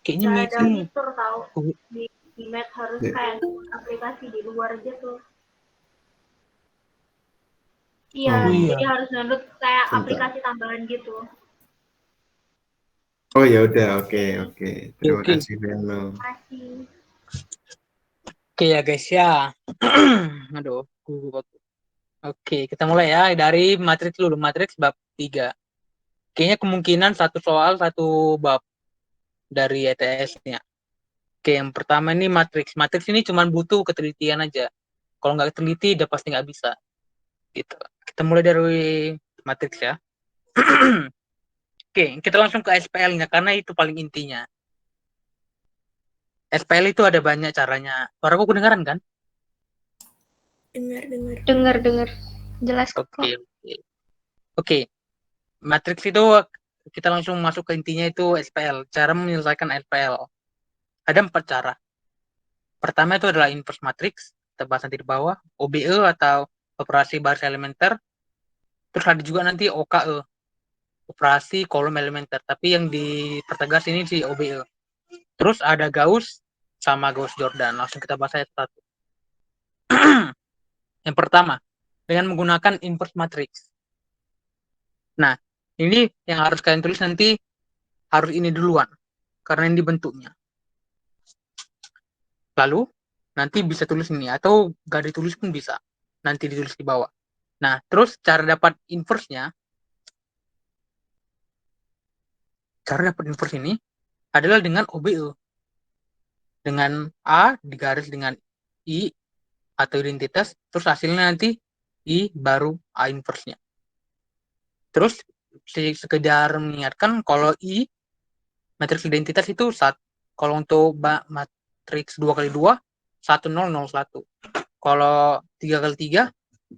Kayaknya Gak Max ada ini fitur tahu di Mac harus kayak aplikasi di luar gitu. Iya, jadi harus download kayak aplikasi tambahan gitu. Oh ya udah, oke. Terima Oke. kasih Beno. Masih. Oke ya guys ya. Aduh. Oke, kita mulai ya dari matriks dulu. Matriks bab 3. Kayaknya kemungkinan satu soal satu bab dari ETS-nya. Oke, yang pertama ini matriks. Matriks ini cuma butuh ketelitian aja. Kalau nggak teliti, udah pasti nggak bisa. Gitu. Kita mulai dari matriks ya. Oke, kita langsung ke SPL-nya karena itu paling intinya. SPL itu ada banyak caranya. Suaraku kedengaran kan? Dengar. Jelas kok. Oke. Matriks itu kita langsung masuk ke intinya itu SPL. Cara menyelesaikan SPL. Ada 4 cara. Pertama itu adalah inverse matrix. Kita bahas nanti di bawah. OBE atau operasi baris elementer. Terus ada juga nanti OKE. Operasi kolom elementer. Tapi yang dipertegas ini si OBE. Terus ada Gauss sama Gauss-Jordan. Langsung kita bahas aja satu. Yang pertama, dengan menggunakan inverse matrix. Nah, ini yang harus kalian tulis nanti harus ini duluan. Karena ini bentuknya. Lalu, nanti bisa tulis ini. Atau gak ditulis pun bisa. Nanti ditulis di bawah. Nah, terus cara dapat inverse-nya. Cara dapat inverse ini adalah dengan OBE. Dengan A digaris dengan I atau identitas, terus hasilnya nanti I baru A inverse-nya. Terus sekedar mengingatkan kalau I matriks identitas itu kalau untuk matriks 2x2 1001. Kalau 3x3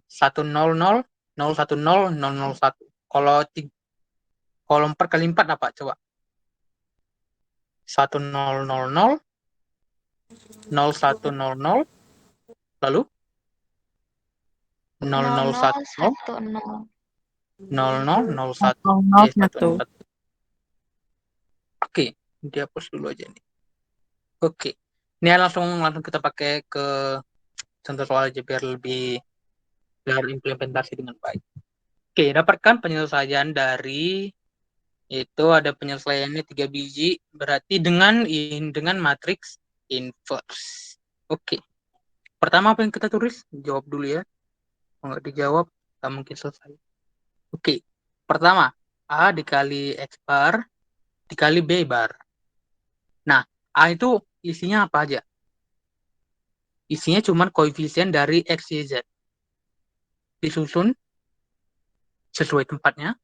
100 010 001. Kalau 4x4 apa coba? 1000 0100 lalu 0010 0001 101. Oke, dihapus dulu aja nih. Oke. Ini langsung kita pakai ke contoh soal aja biar implementasi dengan baik. Oke, dapatkan penyelesaian dari itu ada penyelesaiannya 3 biji, berarti dengan matriks inverse. Oke. Pertama apa yang kita tulis? Jawab dulu ya. Kalau nggak dijawab, nggak mungkin selesai. Oke. Pertama, A dikali X bar dikali B bar. Nah, A itu isinya apa aja? Isinya cuma koefisien dari X, Y, Z. Disusun sesuai tempatnya.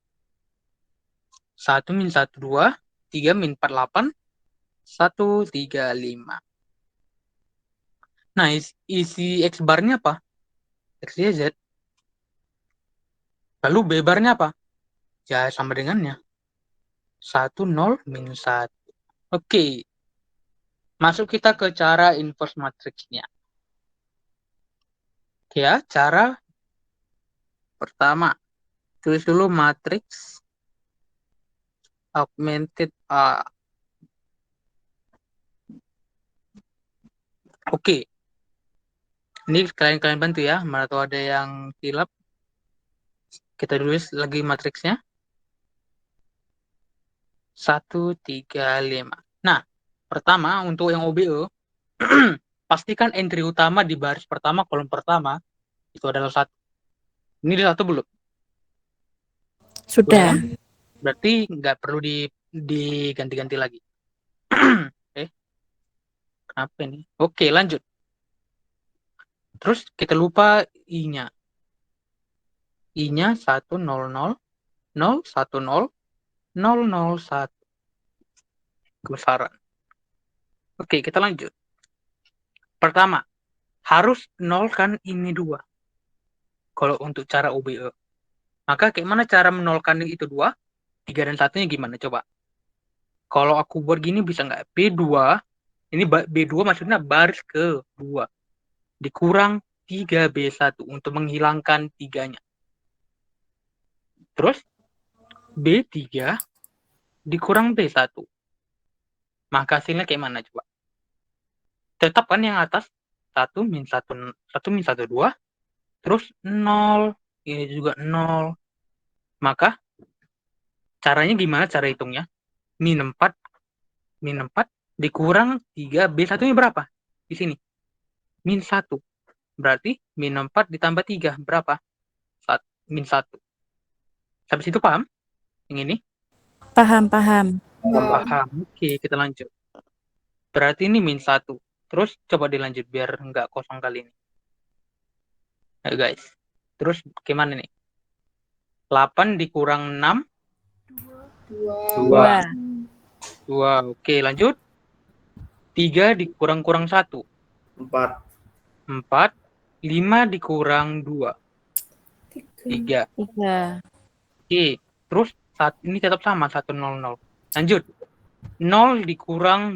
1 min 1, 2. 3 min 4, 8. 1, 3, 5. Nah, isi X barnya apa? X, Y, Z. Lalu B barnya apa? Ya, sama dengannya. 1, 0, min 1. Oke. Masuk kita ke cara inverse matriksnya. Oke ya, cara pertama. Tulis dulu matriks augmented A. Oke. Ini kalian bantu ya. Mana tahu ada yang hilap. Kita tulis lagi matriksnya. 1, 3, 5. Nah, pertama untuk yang OBE, pastikan entry utama di baris pertama, kolom pertama, itu adalah 1. Ini di 1 belum? Sudah. Berarti nggak perlu diganti-ganti lagi. Kenapa ini? Oke, lanjut. Terus kita lupa I-nya. I-nya 1, 0, 0, 0, 1, 0, 0, 0, 1. Kebesaran. Oke, kita lanjut. Pertama, harus nolkan ini 2. Kalau untuk cara OBE. Maka kayak mana cara menolkan itu 2? 3 dan 1-nya gimana? Coba. Kalau aku buat gini bisa nggak? B2, ini B2 maksudnya baris ke 2. Dikurang 3B1 untuk menghilangkan 3-nya. Terus B3 dikurang B1. Maka hasilnya kayak mana coba? Tetap kan yang atas 1 min 1, 1 min 1, 2. Terus 0. Ini juga 0. Maka caranya gimana cara hitungnya? Min 4 dikurang 3, B1-nya berapa? Di sini. Min 1. Berarti min 4 ditambah 3 berapa? Min 1. Sampai situ paham? Yang ini? Paham, paham. Paham. Oke, kita lanjut. Berarti ini min 1. Terus coba dilanjut biar nggak kosong kali ini. Ayo guys. Terus gimana nih? 8 dikurang 6? 2. 2. Oke, lanjut. 3 dikurang-kurang 1? 4. 4. 5 dikurang 2? 3. 3. Oke, terus saat ini tetap sama 1, 0, 0. Lanjut. 0 dikurang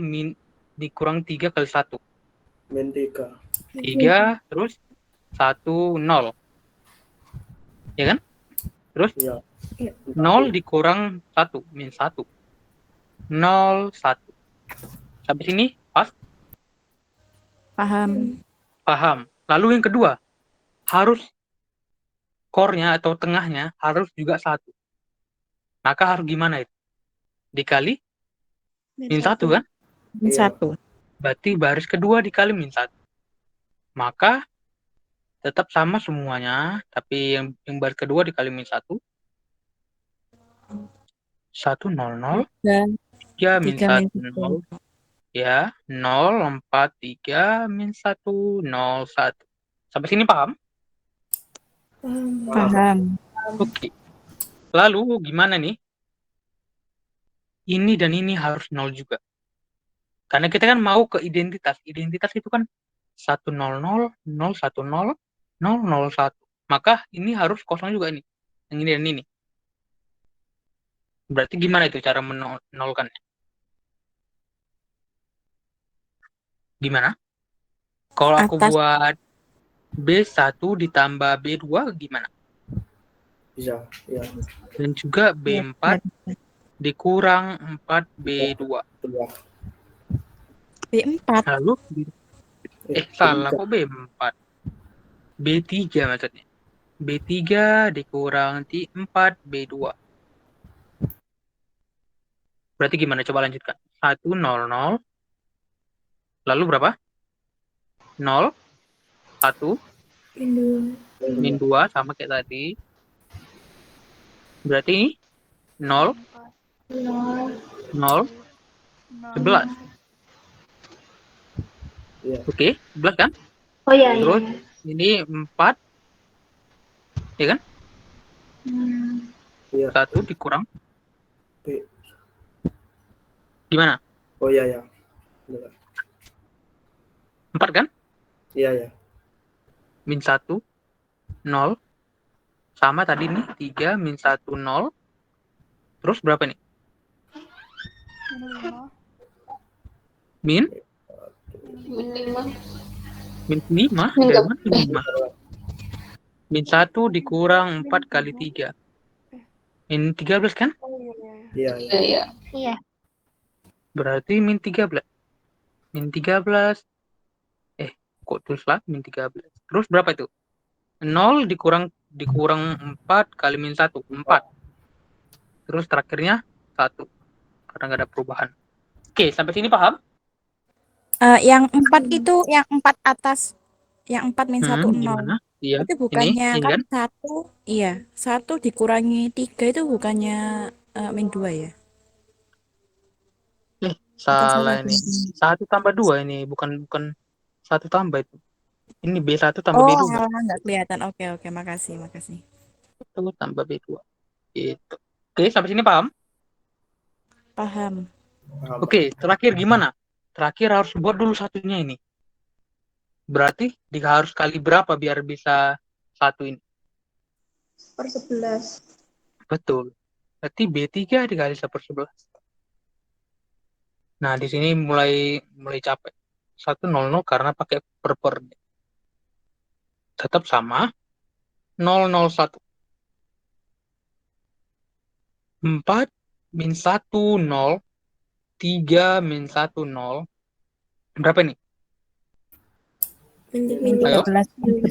3 kali 1? Min 3. 3, terus 1, 0. Ya kan? Terus Iya. 0 dikurang 1, min 1. 0, 1. Sampai sini pas? Paham. Paham. Lalu yang kedua, harus core-nya atau tengahnya harus juga 1. Maka harus gimana itu? Dikali min 1 kan? Min Iya. 1. Berarti baris kedua dikali min 1. Maka tetap sama semuanya, tapi yang baris kedua dikali min 1. 1, 0, 0. 3 min 3 min 1, 0. Ya, 0, 4, 3, min 1, 0, 1. Sampai sini paham? Paham. Oke. Lalu gimana nih? Ini dan ini harus 0 juga. Karena kita kan mau ke identitas. Identitas itu kan 1, 0, 0, 0, 1, 0, 0, 0, 1. Maka ini harus kosong juga nih. Yang ini dan ini. Berarti gimana itu cara menolkannya? Gimana? Kalau aku Atas. buat B1 ditambah B2 gimana? Bisa. Iya. Dan juga B4 dikurang 4 B2. 2. B4. Lalu salah kok B4. B3 maksudnya. B3 dikurang 4 B2. Berarti gimana? Coba lanjutkan. 1, 0, 0. Lalu berapa? 0, 1, min 2 sama kayak tadi. Berarti ini 0, 0, 11. Iya. Oke, 11 kan? Oh iya, iya. Terus ini 4. Ya kan? Iya. 1 dikurang. B. Gimana? Oh iya, ya. Benar. 4 kan? Iya, ya. Min 1, 0. Sama tadi nih, 3, min 1, 0. Terus berapa nih? Min? Min 5? Dari mana min 5? Min 1 dikurang 4 kali 3. Min 13 kan? Iya, iya. Iya. Berarti min 13. Min 13. Kok tulis lah min 13. Terus berapa itu? 0 dikurang 4 kali min 1. 4. Terus terakhirnya 1. Karena nggak ada perubahan. Oke, sampai sini paham? Yang 4 itu yang 4 atas. Yang 4 min 1, 0. Gimana? Iya. Itu bukannya Ini kan kan? 1. Iya. 1 dikurangi 3 itu bukannya min 2 ya? Atau Salah ini. bener? 1 tambah 2 ini. Bukan 1 tambah itu. Ini B1 tambah Oh, B2. nggak kelihatan. Oke, makasih. 1 tambah B2. Gitu. Oke, sampai sini paham? Paham. Paham, Oke, terakhir gimana? Terakhir harus buat dulu satunya ini. Berarti harus kali berapa biar bisa 1 ini? Per 11. Betul. Berarti B3 dikali 1/11. Nah, di sini mulai capek. 1, 0, 0 karena pakai per. Tetap sama. 0, 0, 1. 4 min 1, 0. 3 min 1, 0. Berapa nih? Min Ayo. 13 Min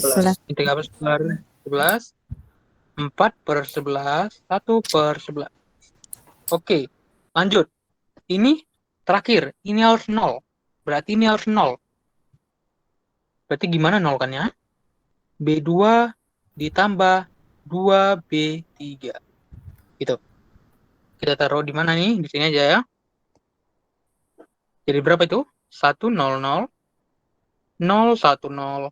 13 per 11. 4 per 11. 1 per 11. Oke, lanjut. Ini terakhir. Ini harus 0. Berarti ini harus 0. Berarti gimana nolkannya? B2 ditambah 2B3. Gitu. Kita taruh di mana nih? Di sini aja ya. Jadi berapa itu? 1, 0, 0. 0, 1, 0.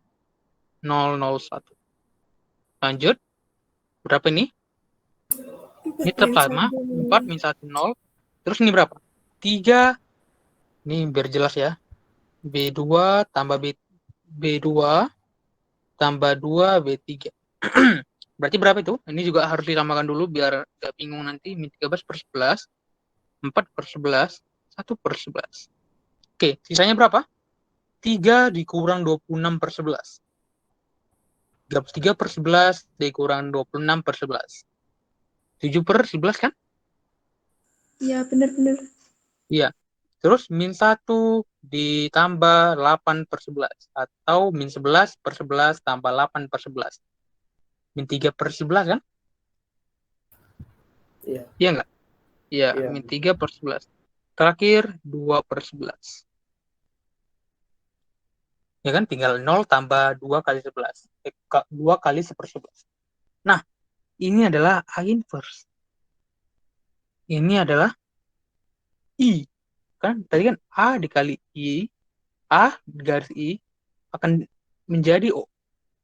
0, 0, 1. Lanjut. Berapa ini? Ini tetap sama. 4 min 1, 0. Terus ini berapa? 3. Ini biar jelas ya. B2 tambah B2 tambah 2 B3. Berarti berapa itu? Ini juga harus ditambahkan dulu biar gak bingung nanti. Min 13 per 11. 4 per 11. 1 per 11. Oke, sisanya berapa? 3 dikurang 26 per 11. 33 per 11 dikurang 26 per 11. 7 per 11 kan? Iya, benar-benar. Iya. Terus min 1 ditambah 8 per 11. Atau min 11 per 11 tambah 8 per 11. Min 3 per 11 kan? Iya. Iya nggak? Iya, Iya. min 3 per 11. Terakhir 2 per 11. Ya kan? Tinggal 0 tambah 2 kali 11. 2 kali 1 per 11. Nah, ini adalah A inverse. Ini adalah I. Kan tadi kan A dikali I, A garis I akan menjadi O.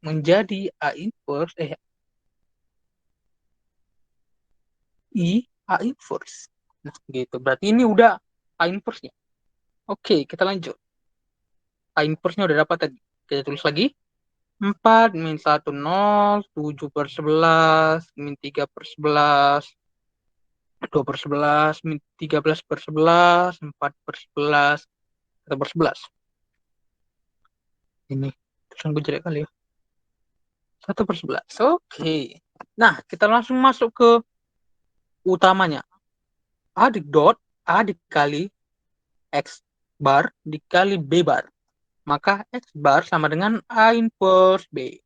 Menjadi A inverse, I A inverse. Nah, gitu. Berarti ini udah A inverse-nya. Oke, kita lanjut. A inverse-nya udah dapat tadi. Kita tulis lagi. 4 min 1, 0. 7 per 11. Min 3 per 11. 2 per 11. Min 13 per 11. 4 per 11. 1 per 11. Ini. Tulisan gue jelek kali ya. 1 per 11. Oke. Nah, kita langsung masuk ke utamanya. A dot A dikali X bar dikali B bar. Maka X bar sama dengan A inverse B.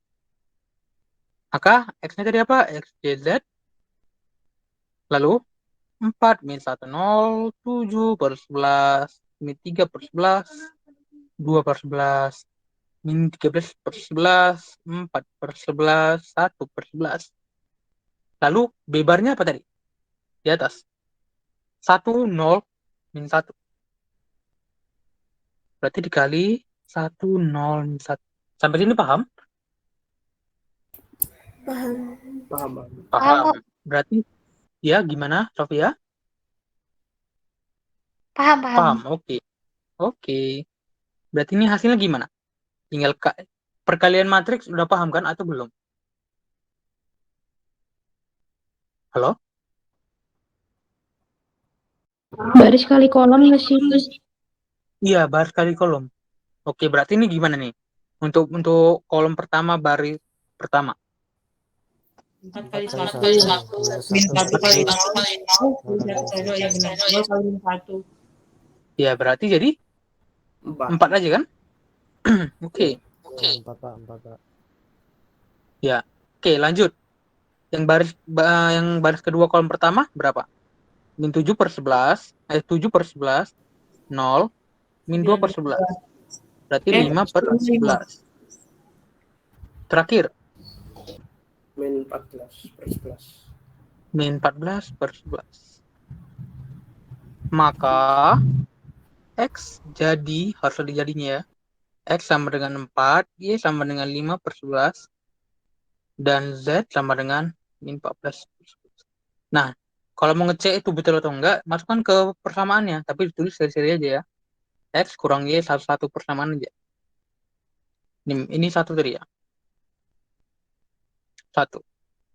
Maka X-nya tadi apa? X, Y, Z. Lalu 4 min 1, 0. 7 per 11. Min 3 per 11. 2 per 11. Min 13 per 11. 4 per 11. 1 per 11. Lalu B barnya apa tadi? Di atas. 1, 0, min 1. Berarti dikali 1, 0, min 1. Sampai sini paham? Paham. Berarti ya gimana, Sofia? Paham. Oke. Berarti ini hasilnya gimana? Tinggal perkalian matriks udah paham kan atau belum? Halo? Baris kali kolom ya sih. Iya, baris kali kolom. Oke, berarti ini gimana nih? Untuk kolom pertama, baris pertama. 4 kali 1. Min 1 kali 0. Ya benar. 0 kali min 1. Ya, berarti jadi 4 aja kan? Oke. 4, Pak. Ya. Oke, lanjut. Yang baris kedua kolom pertama berapa? Min 7 per 11. 7 per 11. 0. Min 2 per 11. Berarti 5 per 11. Terakhir. Min 14 per 11. Min 14 per 11. Maka X jadi, harus ada jadinya ya. X sama dengan 4, Y sama dengan 5 per 11. Dan Z sama dengan min 14 per 11. Nah, kalau mau ngecek itu betul atau enggak, masukkan ke persamaannya. Tapi ditulis seri-seri aja ya. X kurang Y satu persamaan aja. Ini satu tadi ya. 1.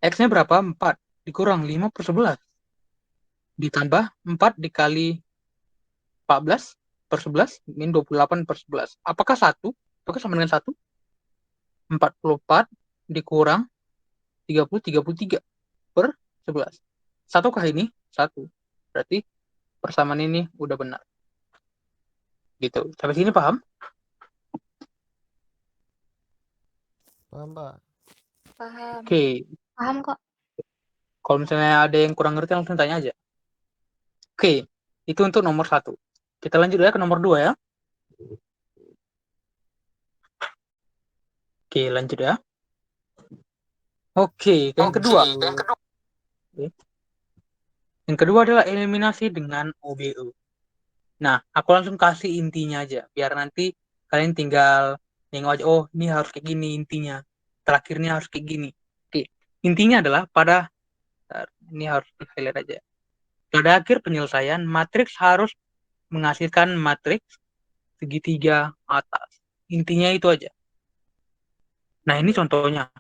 X-nya berapa? 4. Dikurang 5 per 11. Ditambah 4 dikali 14 per 11. Min 28 per 11. Apakah 1? Apakah sama dengan 1? 44 dikurang 33 per 11. Satukah ini? 1. Berarti persamaan ini udah benar. Gitu. Sampai sini paham? Paham, Pak. Paham. Oke. Paham kok. Kalau misalnya ada yang kurang ngerti langsung tanya aja. Oke. Itu untuk nomor 1. Kita lanjut ya ke nomor 2 ya. Oke, lanjut ya. Oke, ke yang kedua. Oke. Yang kedua adalah eliminasi dengan OBE. Nah, aku langsung kasih intinya aja. Biar nanti kalian tinggal nengok aja, oh ini harus kayak gini intinya. Terakhirnya harus kayak gini. Oke, intinya adalah ini harus di highlight aja. Pada akhir penyelesaian, matriks harus menghasilkan matriks segitiga atas. Intinya itu aja. Nah, ini contohnya.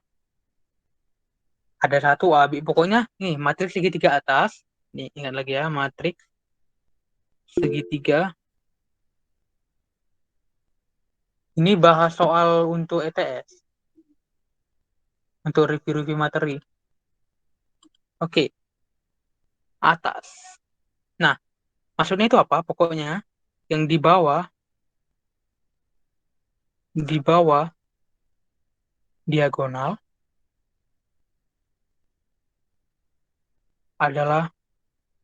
Ada satu AB. Pokoknya, nih, matriks segitiga atas. Nih, ingat lagi ya, matriks segitiga. Ini bahas soal untuk ETS. Untuk review-review materi. Oke. Atas. Nah, maksudnya itu apa? Pokoknya, yang di bawah diagonal adalah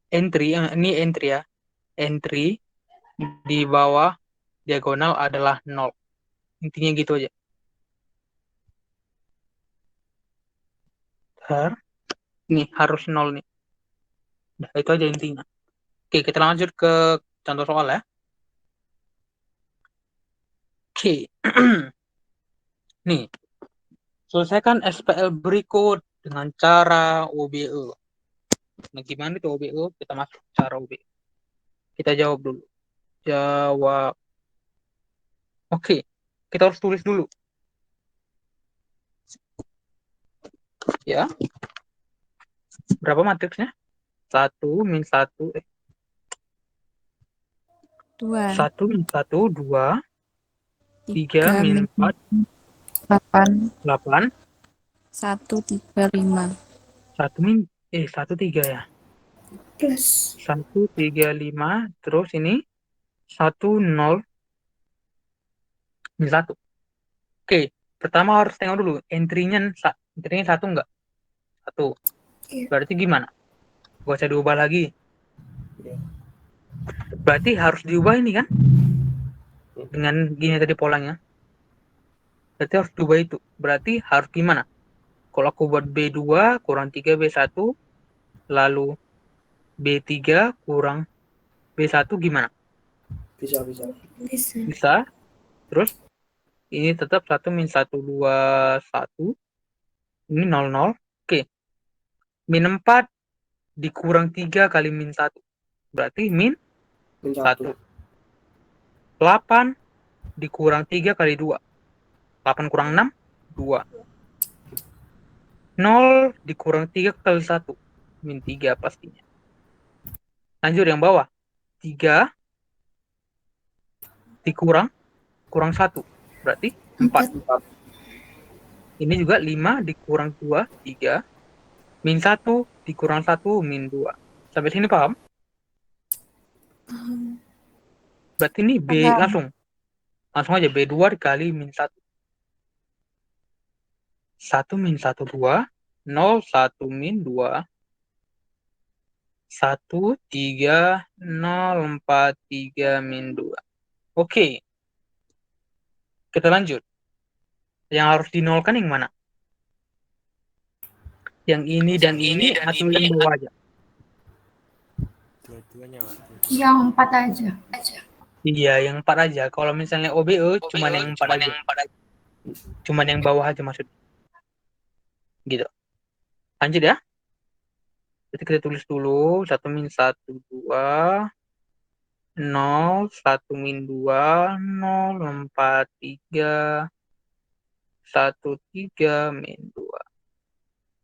entry, ini entry ya. Entry di bawah diagonal adalah 0. Intinya gitu aja. Ini harus 0 nih. Nah, itu aja intinya. Oke, kita lanjut ke contoh soal ya. Oke. Nih, selesaikan SPL berikut dengan cara OBE. Nah, gimana itu OBE? Kita masuk cara OBE. Kita jawab dulu. Jawab. Oke, kita harus tulis dulu. Ya. Berapa matriksnya? 1 min 1. 2. 1 min 1, 2. 3 3 min 4, 8. 8. 1, 3, 5. 1 min, 1, 3 ya. Plus. 1, 3, 5. Terus ini 1, 0, min 1. Oke, pertama harus tengok dulu. Entry-nya 1 enggak? 1. Iya. Berarti gimana? Gak usah diubah lagi. Iya. Berarti harus diubah ini kan? Dengan gini tadi polanya. Berarti harus diubah itu. Berarti harus gimana? Kalau aku buat B2 kurang 3 B1, lalu B3 kurang B1 gimana? Bisa. Bisa. Terus ini tetap 1 min 1, 2, 1. Ini 0, 0. Oke. Min 4 dikurang 3 kali min 1. Berarti min 1. 8 dikurang 3 kali 2. 8 kurang 6, 2. 0 dikurang 3 kali 1. Min 3 pastinya. Lanjut yang bawah. 3 dikurang 1. Berarti 4. Ini juga 5 dikurang 2, 3. Min 1 dikurang 1, min 2. Sampai sini paham? Berarti ini B Paham. langsung aja B2 dikali min 1. 1 min 1, 2. 0, 1 min 2. 1, 3, 0, 4, 3, min 2. Oke. Kita lanjut. Yang harus dinolkan yang mana? Yang ini dan ini atau yang bawah aja? Dua-duanya, Pak. Yang 4 aja. Iya, yang 4 aja. Kalau misalnya OBE cuma yang 4 aja. Cuma yang bawah aja maksudnya. Gitu. Lanjut ya. Jadi kita tulis dulu 1 min 1, 2. 0, 1 min 2, 0, 4, 3. 1, 3, min 2.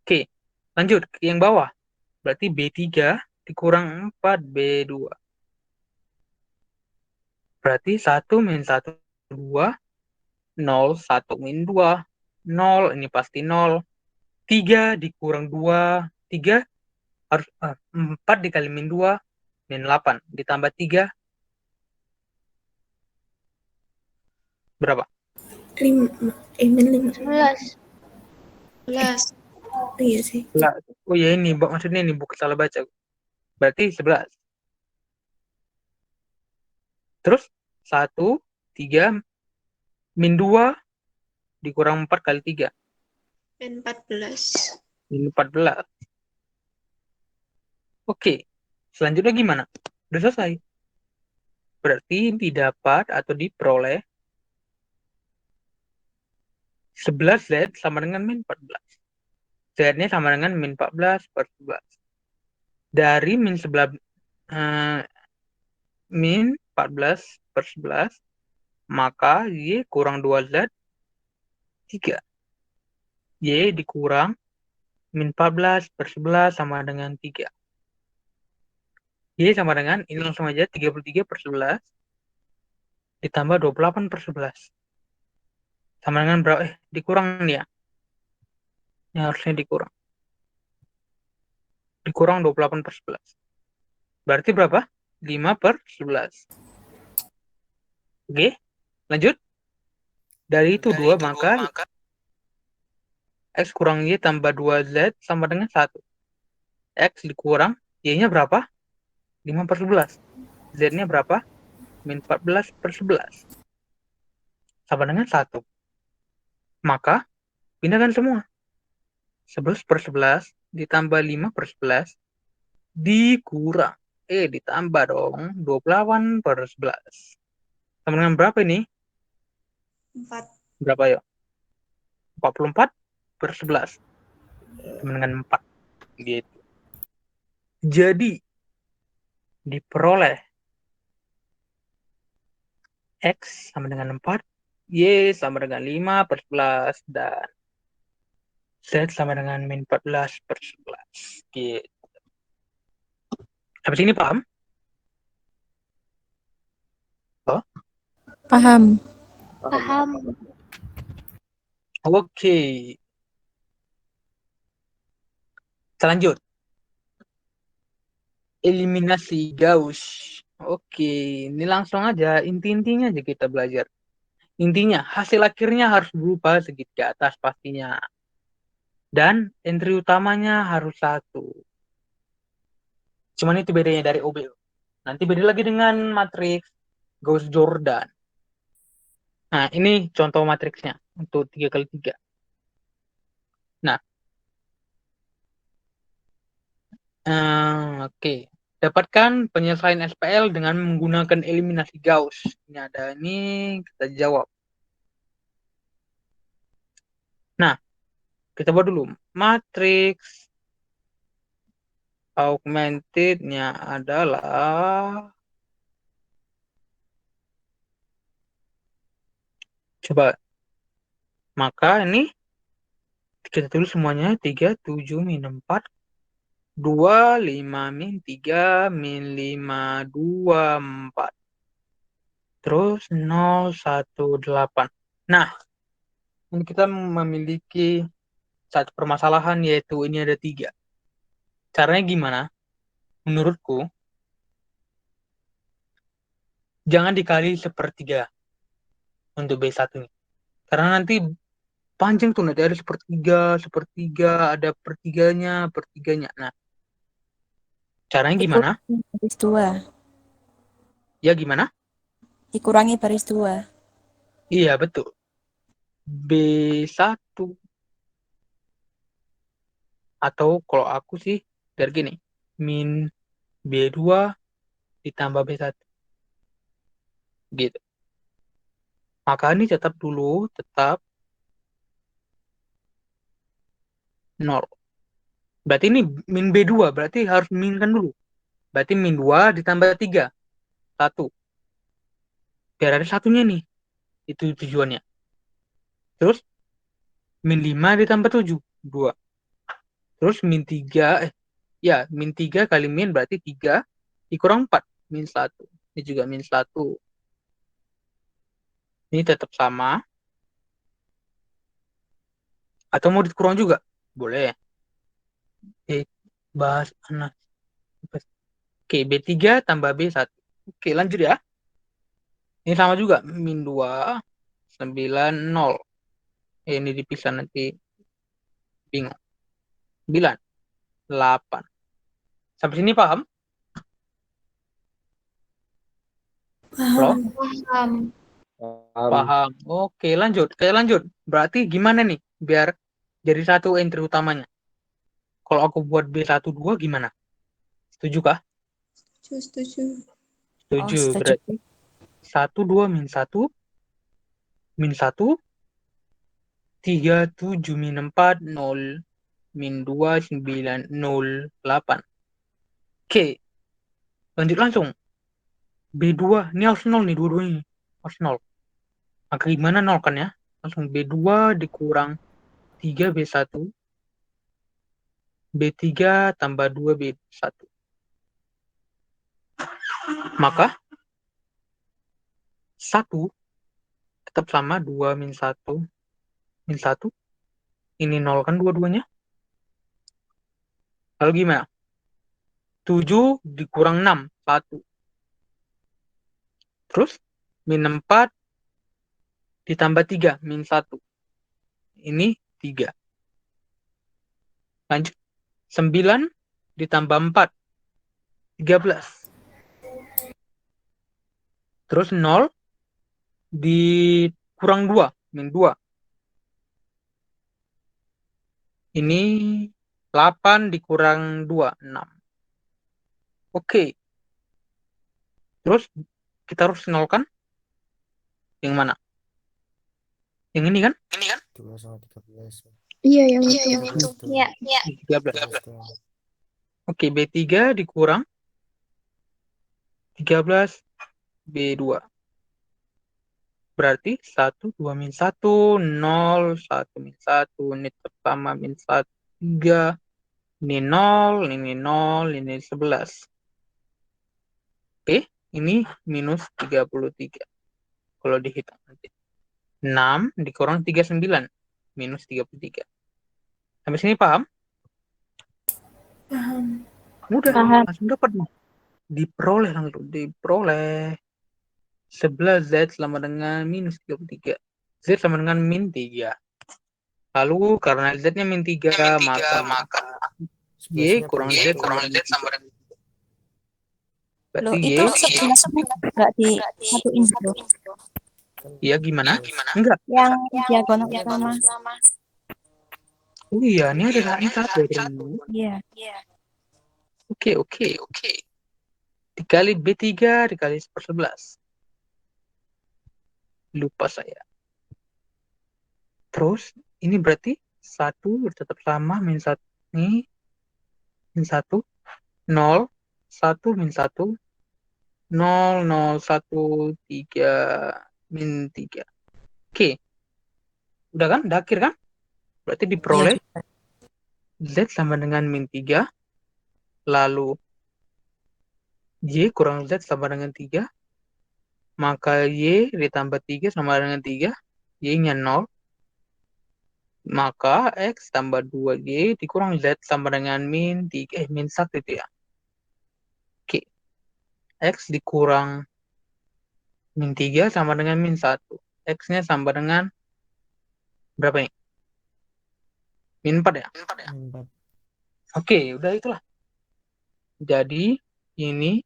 Oke, lanjut ke yang bawah. Berarti B3 dikurang 4, B2. Berarti 1 min 1, 2. 0, 1 min 2. 0, ini pasti 0. 3 dikurang 2. 3 harus 4 dikali min 2, min 8. Ditambah 3, Berapa? 5. Min 5. 11. 11. Iya sih. Oh ya ini, maksudnya ini bukan salah baca. Berarti 11. Terus 1, 3, min 2 dikurang 4 kali 3. Min 14. Min 14. Oke. Selanjutnya gimana? Udah selesai. Berarti didapat atau diperoleh 11Z sama dengan min 14. Z-nya sama dengan min 14 per 11. Dari min 11, min 14 per 11, maka Y kurang 2Z, 3. Y dikurang min 14 per 11 sama dengan 3. Y sama dengan, ini langsung aja, 33 per 11 ditambah 28 per 11. Sama dengan berapa? Dikurang nih ya. Ini harusnya dikurang. Dikurang 28 per 11. Berarti berapa? 5 per 11. Oke, lanjut. Dari itu 2, maka X kurang Y tambah 2Z sama dengan 1. X dikurang, Y-nya berapa? 5 per 11. Z-nya berapa? Min 14 per 11. Sama dengan 1. Maka, pindahkan semua. 11 per 11 ditambah 5 per 11 dikurang. Ditambah dong. 28 per 11. Sama dengan berapa ini? 4. Berapa ya? 44 per 11. Sama dengan 4. Gitu. Jadi, diperoleh X sama dengan 4, Y sama dengan 5 per 11, dan Z sama dengan min 14 per 11. Gitu. Sampai sini paham? Oh? Paham. Paham. Oke. Selanjut. Eliminasi Gauss. Oke, ini langsung aja. Inti-intinya aja kita belajar. Intinya, hasil akhirnya harus berupa segitiga atas pastinya. Dan entry utamanya harus 1. Cuman itu bedanya dari OBO. Nanti beda lagi dengan matriks Gauss-Jordan. Nah, ini contoh matriksnya untuk 3x3. Nah, oke. Dapatkan penyelesaian SPL dengan menggunakan eliminasi Gauss. Ini ada ini, kita jawab. Nah, kita buat dulu. Matriks augmented-nya adalah, coba. Maka ini kita tulis semuanya 3, 7, min 4, 2, 5, min 3, min 5, 2, 4. Terus 0, 1, 8. Nah, ini kita memiliki satu permasalahan, yaitu ini ada 3. Caranya gimana? Menurutku, jangan dikali sepertiga untuk B1 ini. Karena nanti panjang tuh, nanti ada sepertiga, ada pertiganya. Nah, caranya gimana? Dikurangi baris 2. Ya gimana? Dikurangi baris 2. Iya, betul. B1. Atau kalau aku sih, dari gini. Min B2 ditambah B1. Gitu. Maka ini tetap 0. Berarti ini min B2, berarti harus minkan dulu. Berarti min 2 ditambah 3. 1. Biar ada satunya nih. Itu tujuannya. Terus min 5 ditambah 7. 2. Terus min 3, min 3 kali min berarti 3 dikurang 4. Min 1. Ini juga min 1. Ini tetap sama. Atau mau dikurang juga? Boleh. Bahas anak. Oke, B3 tambah B1. Oke, lanjut ya. Ini sama juga. Min 2 9, 0. Ini dipisah nanti bingung. 9, 8. Sampai sini paham? Halo? Paham. Paham. Paham. Oke, lanjut. Berarti gimana nih biar jadi satu entry utamanya? Kalau aku buat B12 gimana? Setuju kah? Setuju. Oh, Setuju. setuju. Berarti 1, 2, min 1, min 1, 3, 7, min 4, 0, min 2, 9, 0, 8. Oke, lanjut langsung. B2, ini harus 0 nih dua-duanya. Harus 0. Maka gimana 0 kan ya? Langsung B2 dikurang 3 B1, B3 tambah 2 B1. Maka 1 tetap sama 2 min 1 min 1. Ini 0 kan dua-duanya. Lalu gimana? 7 dikurang 6, 1. Terus min 4 ditambah 3, min 1. Ini 3. Lanjut. 9 ditambah 4, 13. Terus 0 dikurang 2, min 2. Ini 8 dikurang 2, 6. Oke. Terus kita harus nolkan yang mana? Yang ini kan? 2 sama 13. Iya, yang itu. 13 tuh. Iya. 13. 13 tuh. Oke, B3 dikurang 13 B2. Berarti 1, 2, min 1, 0, 1, min 1, ini pertama min 1, 3, ini 0, ini 0, ini 11. Oke, ini minus 33. Kalau dihitung nanti. 6 dikurang 39, minus 33. Sampai sini paham? Paham. Mudah, Paham. langsung dapat nih. Diperoleh 11Z sama dengan minus 33. Z sama dengan min 3. Lalu karena Z-nya min 3, maka Y 11-nya kurang bagi Z satu. sama dengan 3. Loh, Berarti itu Y, sebelasnya nggak disatuin gitu. Kan ya gimana? 11. Enggak. Yang diagonal utama. Oh iya, ini ada ini satu ya, teman. Iya. Oke. Dikali B3 dikali 1/11. Lupa saya. Terus ini berarti 1 tetap sama min 1 ini min 1 0 1 min 1 0 0 1 3 min 3. Oke. Udah kan? Udah akhir kan? Berarti Iya. diperoleh Z sama dengan min 3, lalu Y kurang Z sama dengan 3, maka Y ditambah 3 sama dengan 3, Y-nya 0, maka X tambah 2Y dikurang Z sama dengan min 1 itu ya. Oke. X dikurang min 3 sama dengan min 1. X-nya sama dengan berapa nih? Min 4 ya? 4. Oke, udah itulah. Jadi ini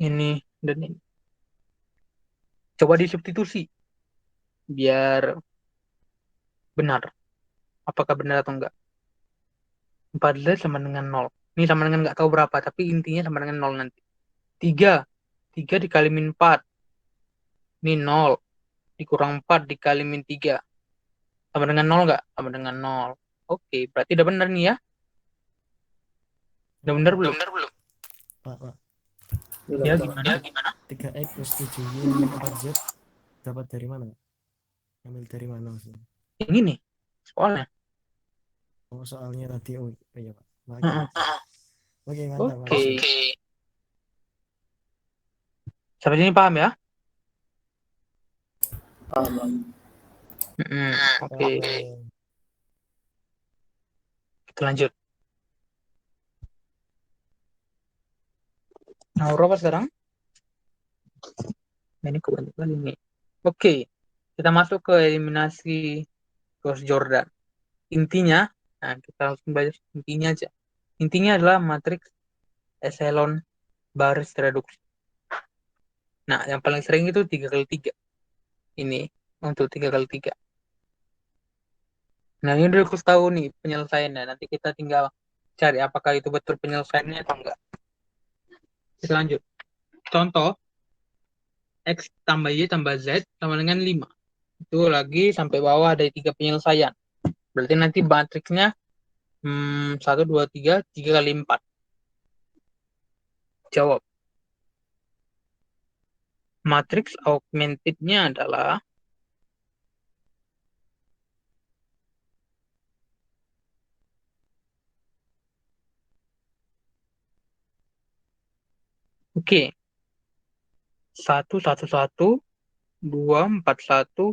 dan ini. Coba disubstitusi biar benar. Apakah benar atau enggak? 14 sama dengan 0. Ini sama dengan enggak tahu berapa, tapi intinya sama dengan 0 nanti. 3. 3 dikali min 4. Ini 0. Dikurang 4 dikali min 3. Sama dengan 0 enggak? Sama dengan 0. Oke, berarti udah benar nih ya? Udah benar belum? Pak. Ya, gimana? 3X plus 7Y min 4Z dapat dari mana? Ambil dari mana maksudnya? Yang ini soalnya. Oh, soalnya tadi. Oh iya, Pak. Heeh. Oke, mantap. Oke. Makasih. Sampai sini paham ya? Oke. Kita lanjut. Nah, berapa sekarang? Nah, ini kebanyakan ini. Oke, kita masuk ke eliminasi Gauss Jordan. Intinya, nah kita langsung belajar intinya aja. Intinya adalah matriks echelon baris reduksi. Nah, yang paling sering itu 3x3. Ini untuk 3x3. Nah, ini udah aku tahu nih penyelesaiannya. Nanti kita tinggal cari apakah itu betul penyelesaiannya atau enggak. Kita lanjut. Contoh, X tambah Y tambah Z sama dengan 5. Itu lagi sampai bawah ada 3 penyelesaian. Berarti nanti matriksnya 1, 2, 3, 3 kali 4. Jawab. Matriks augmented-nya adalah oke. 1, 1, 1, 2, 4, 1,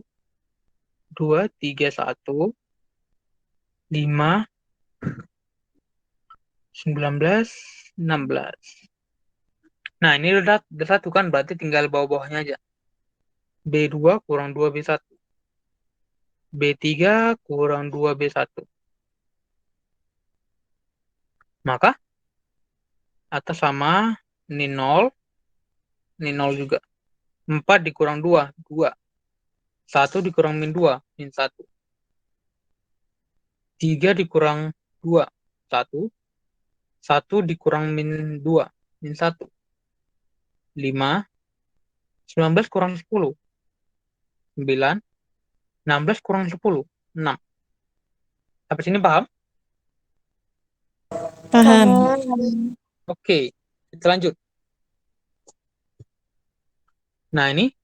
2, 3, 1, 5, 19, 16. Nah, ini udah satu kan, berarti tinggal bawah-bawahnya aja. B2 kurang 2 B1. B3 kurang 2 B1. Maka atas sama ini 0, ini 0 juga. 4 dikurang 2, 2. 1 dikurang min 2, min 1. 3 dikurang 2, 1. 1 dikurang min 2, min 1. 5. 19 kurang 10, 9. 16 kurang 10, 6. Sampai sini paham? Paham. Oke, kita lanjut. Nah, ini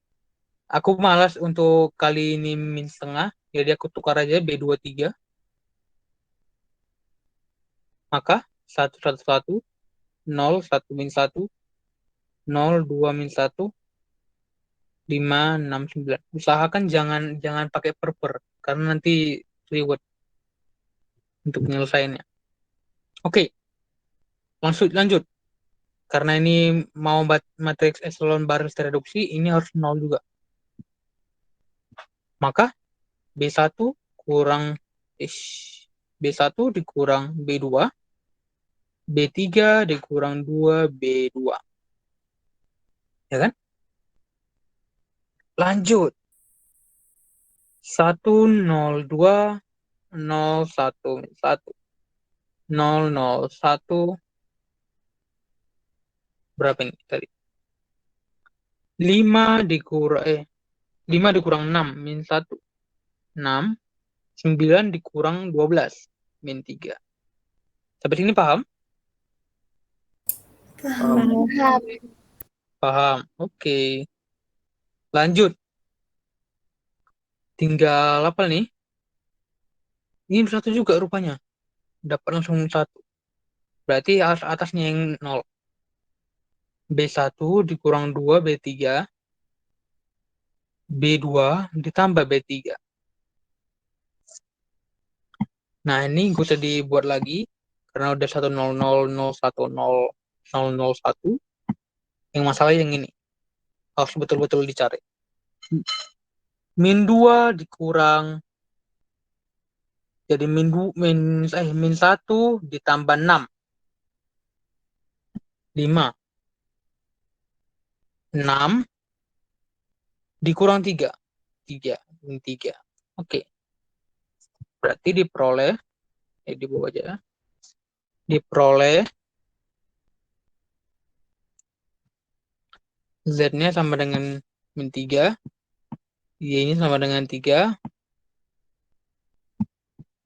aku malas untuk kali ini min setengah, jadi aku tukar aja B23. Maka 1, 1, 1, 0, 1, min 1, 0, 2, min 1, 5, 6, 9. Usahakan jangan pakai per, karena nanti reward untuk penyelesaiannya. Oke, lanjut. Karena ini mau matriks echelon baris reduksi, ini harus 0 juga. Maka B1 kurang B1 dikurang B2, B3 dikurang 2 B2. Ya kan? Lanjut. 1, 0, 2, 0, 1, 1. 0, 0, 1. Berapa ini tadi? 5 dikurang 6, min 1. 6. 9 dikurang 12, min 3. Sampai sini paham? Paham. Oke. Lanjut. Tinggal apa nih? Ini 1 juga rupanya. Dapat langsung 1. Berarti atasnya yang 0. B1 dikurang 2 B3. B2 ditambah B3. Nah, ini gue usah dibuat lagi. Karena udah 1, 0, 0, 0, 1, 0, 0, 0, 1. Yang masalah yang ini. Harus betul-betul dicari. Min 2 dikurang. Jadi min 1 ditambah 6. 5. 6 dikurang 3. 3. Min 3. Oke. Berarti diperoleh. Di bawah aja. Diperoleh. Z-nya sama dengan min 3. Y-nya sama dengan 3.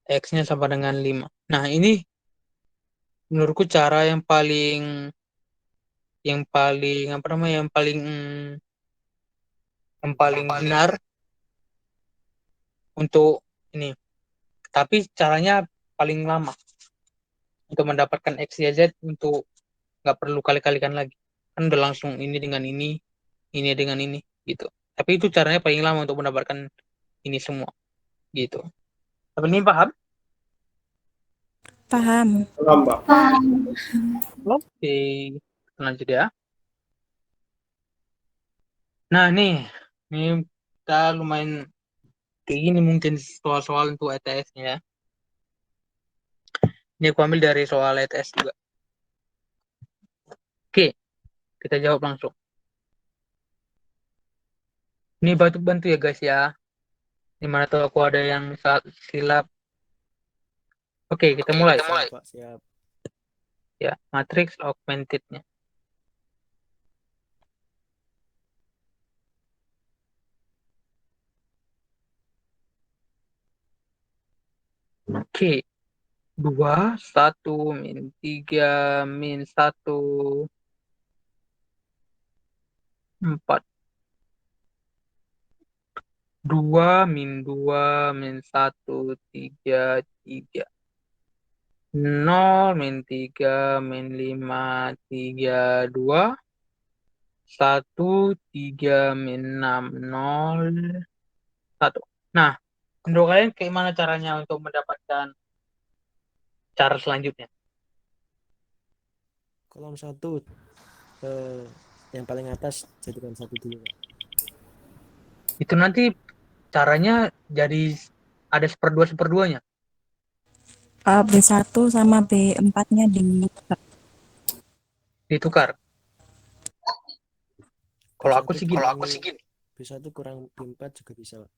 X-nya sama dengan 5. Nah, ini menurutku cara yang paling apa namanya, yang paling benar untuk ini. Tapi caranya paling lama untuk mendapatkan X, Y, Z, untuk nggak perlu kali-kalikan lagi. Kan udah langsung ini dengan ini dengan ini gitu. Tapi itu caranya paling lama untuk mendapatkan ini semua gitu. Tapi ini paham? Paham. Oke, lanjut ya. Nah, ini kita lumayan kayak gini mungkin soal-soal untuk ETS-nya ya. Ini aku ambil dari soal ETS juga. Oke, kita jawab langsung. Ini bantu ya guys ya. Dimana tuh aku ada yang silap. Oke, kita mulai. Siap, Pak, siap. Ya, matrix augmented-nya. Oke. 2, 1, min 3, min 1, 4. 2, min 2, min 1, 3, 3. 0, min 3, min 5, 3, 2. 1, 3, min 6, 0, 1. Nah, menurut kalian gimana caranya untuk mendapatkan cara selanjutnya? Kolom 1 yang paling atas jadikan 1 dulu, Pak. Itu nanti caranya jadi ada seperduanya. B1 sama B4-nya Ditukar. Kalau aku sih gini. B1 kurang B4 juga bisa, Pak.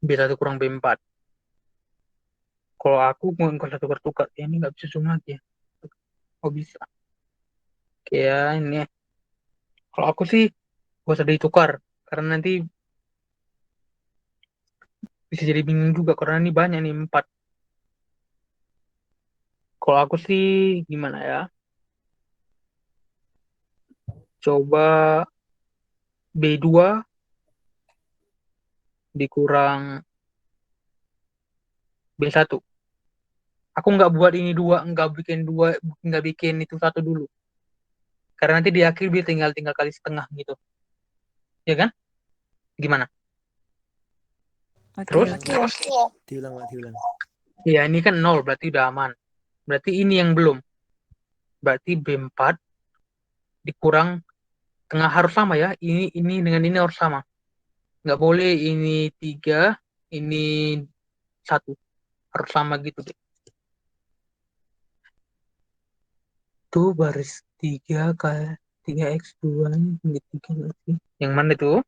B1 kurang B4. Kalau aku mau tukar-tukar, ya ini nggak bisa zoom lagi ya. Oh bisa. Oke ya, ini. Kalau aku sih gak usah ditukar. Karena nanti bisa jadi bingung juga. Karena ini banyak nih, 4. Kalau aku sih gimana ya? Coba B2 dikurang B1. Aku nggak buat ini 2, nggak bikin itu 1 dulu. Karena nanti di akhir dia tinggal kali setengah gitu. Ya kan? Gimana? Terus? Diulang, Pak, diulang. Ya ini kan 0, berarti udah aman. Berarti ini yang belum. Berarti B4 dikurang tengah harus sama ya. Ini dengan ini harus sama. Nggak boleh ini 3, ini 1. Harus sama gitu deh. Itu baris 3 kayak 3x2 ini 3 lagi. Yang mana itu?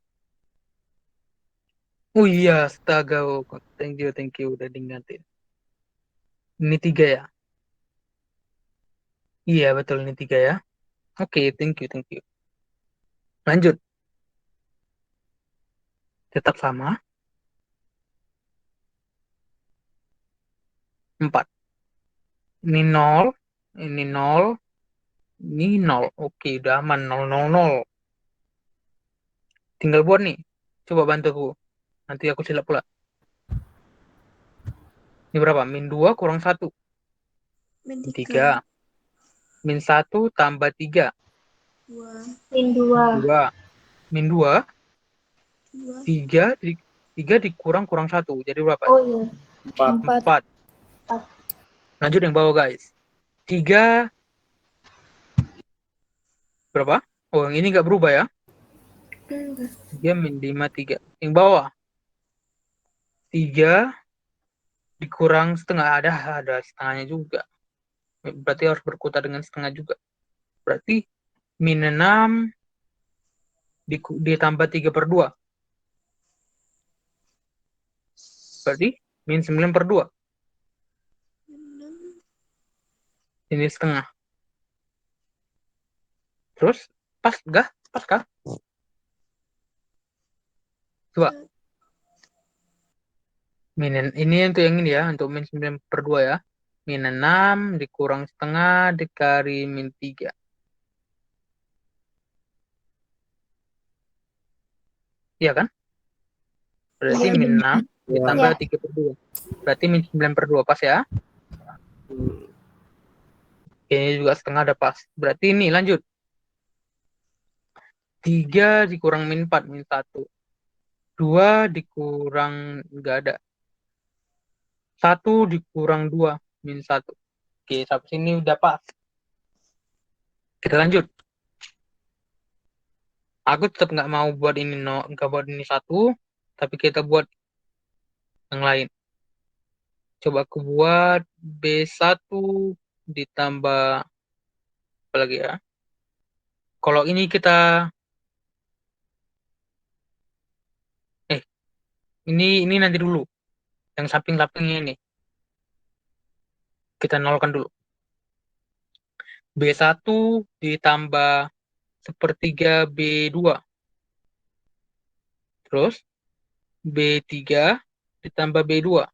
Oh iya, astaga. Oh, thank you udah diingatin. Ini 3 ya? Iya, betul ini 3 ya. Oke, thank you. Lanjut. Tetap sama. 4. Ini 0, ini 0, ini 0. Oke, udah aman. 0, 0, 0. Tinggal buat nih. Coba bantu aku. Nanti aku silap pula. Ini berapa? Min 2 kurang 1. Min 3. Min 1 tambah 3. 2. Min 2. 2. Min 2. 2. 3 dikurang 1. Jadi berapa? Oh iya. 4. Lanjut yang bawah guys. 3. Berapa? Oh yang ini nggak berubah ya. 3 min 5, 3. Yang bawah. 3 dikurang setengah. Ada setengahnya juga. Berarti harus berkutat dengan setengah juga. Berarti min 6 ditambah 3/2. Berarti min 9/2. Ini setengah. Terus pas kah? Pas kah? Coba. Ini untuk yang ini ya, untuk min 9/2 ya. Min 6 dikurang setengah dikali min 3. Iya kan? Berarti min 6 ditambah 3/2. Berarti min 9/2 pas ya. Ini juga setengah ada pas. Berarti ini lanjut. 3 dikurang min 4, min 1. 2 dikurang nggak ada. 1 dikurang 2, min 1. Oke, sampai sini udah pas. Kita lanjut. Aku tetap nggak mau buat ini nggak buat ini 1, tapi kita buat yang lain. Coba aku buat B1 ditambah apa lagi ya? Kalau ini kita eh ini nanti dulu. Yang samping-sampingnya ini kita nolkan dulu. B1 ditambah sepertiga B2. Terus B3 ditambah B2.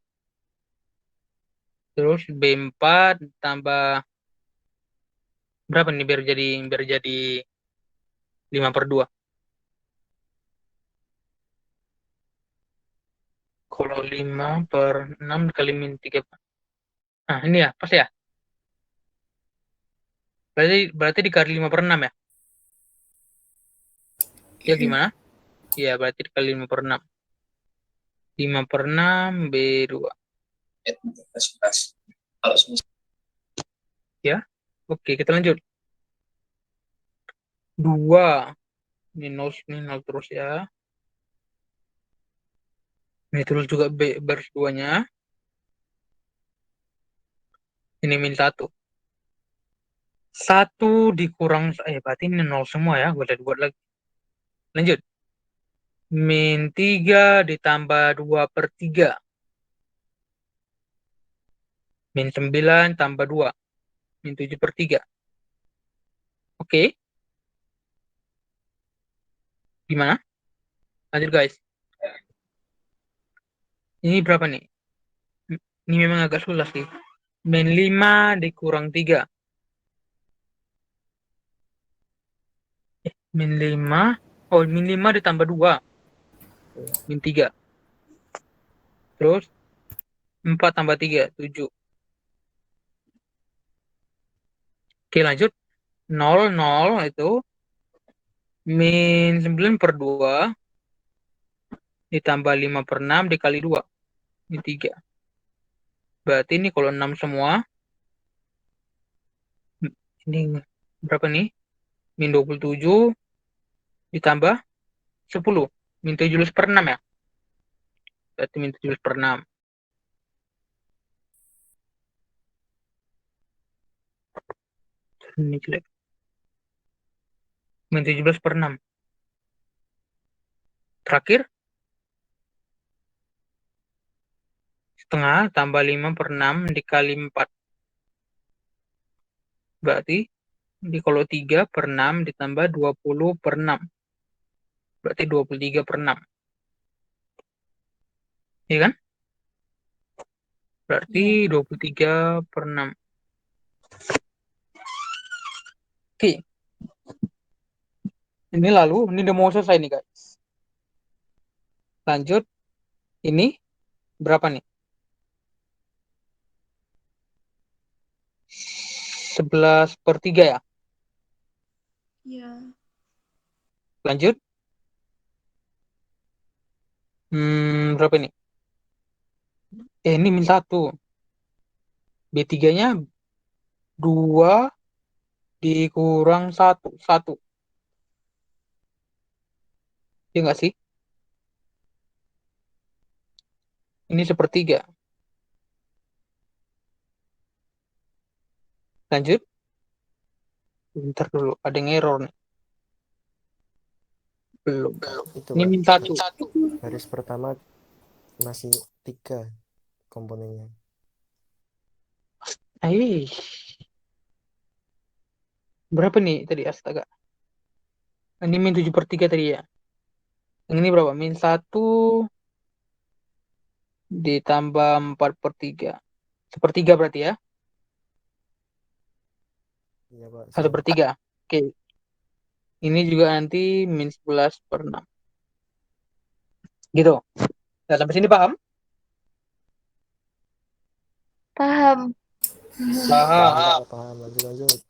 Terus B4 ditambah berapa nih biar jadi 5/2. Kalau 5/6 dikali min 3. Nah, ini ya, pas ya. Berarti dikali 5/6 ya? Ya gimana? Ya, berarti dikali 5/6. 5/6 B2. Ya, oke, kita lanjut. 2. Ini 0 terus ya. Ini terus juga B baris 2-nya. Ini min 1. 1 dikurang, berarti ini 0 semua ya. Gue buat lagi. Lanjut. Min 3 ditambah 2/3. Min 9 tambah 2. Min 7/3. Oke. Gimana? Lanjut guys. Ini berapa nih? Ini memang agak susah sih. Min 5 dikurang 3. Min 5. Oh, min 5 ditambah 2. Min 3. Terus 4 tambah 3, 7. Oke, lanjut. 0, 0 itu min 9/2 ditambah 5/6 dikali 2. Min 3. Berarti ini kalau 6 semua. Ini berapa nih? Min 27 ditambah 10. Min 17/6 ya? Berarti min 17/6. Ini jelek. Min 17/6. Terakhir, setengah tambah 5/6 dikali 4. Berarti di kalau 3/6 ditambah 20/6. Berarti 23/6. Iya kan? Berarti 23/6. Oke. Ini udah mau selesai nih guys. Lanjut. Ini berapa nih? 11/3 ya? Ya. Lanjut. Berapa nih? Ini min 1. B3-nya 2 dikurang 1. 1. Ya nggak sih? Ini 1/3. Lanjut. Bentar dulu, ada yang error nih. Belum. Itu Ini Pak. min 1. Baris pertama masih 3 komponennya. Berapa nih tadi astaga? Ini min 7/3 tadi ya. Yang ini berapa? Min 1 ditambah 4/3. 1/3 berarti ya? Iya Pak. 1/3. Oke. Ini juga nanti min 11/6. Gitu. Nah, sampai sini paham? Paham. Paham. Paham. Lanjut.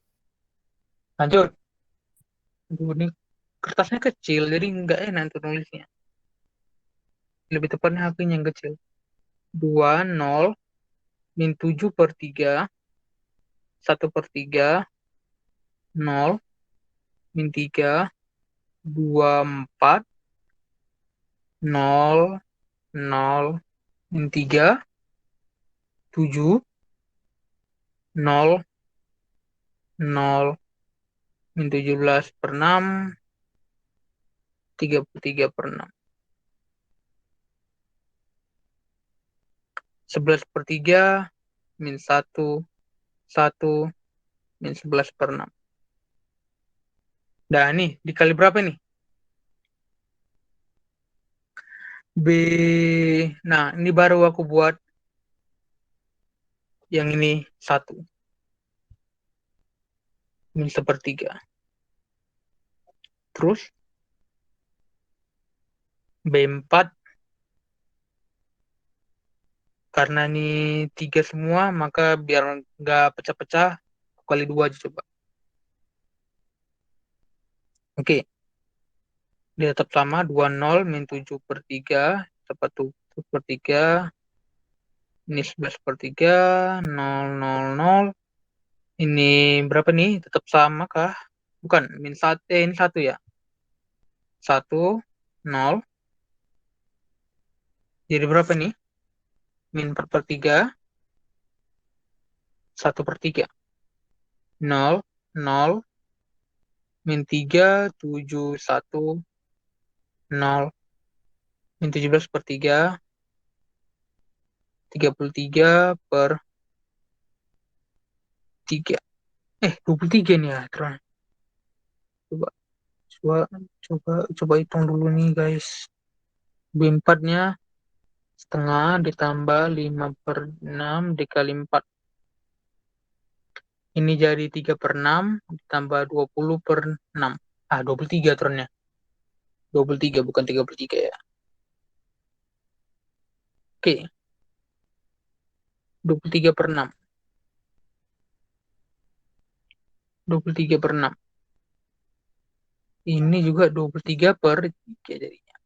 Lanjut. Aduh, ini kertasnya kecil, jadi nggak enak untuk nulisnya. Lebih tepatnya HP-nya yang kecil. 2, 0, min 7/3, 1/3, 0, min 3, 24, 0, 0, min 3, 7, 0, 0, min 17 per 6, 33 per 6. 11 per 3, min 1, 1, min 11 per 6. Nah, nih, dikali berapa nih? B. Nah, ini baru aku buat yang ini 1. Min 1/3. Terus, B4. Karena ini 3 semua, maka biar nggak pecah-pecah, kali 2 aja coba. Oke. Dia tetap sama, 20 min 7/3, dapat 7/3. Ini 11/3, 0, 0, 0. Ini berapa nih? Tetap sama kah? Bukan, min 1, ini 1 ya. 1, 0. Jadi berapa nih? Min 4/3, 1/3. 0, 0, min 3, 7, 1, 0, min 17/3, 33 per 3. 23 nih ya, terus. Coba, coba, coba hitung dulu nih, guys. B4-nya setengah ditambah 5/6 dikali 4. Ini jadi 3/6 ditambah 20/6. 23 turunnya. 23 bukan 33 ya. Oke. 23/6. 23/6. Ini juga 23/3 jadinya.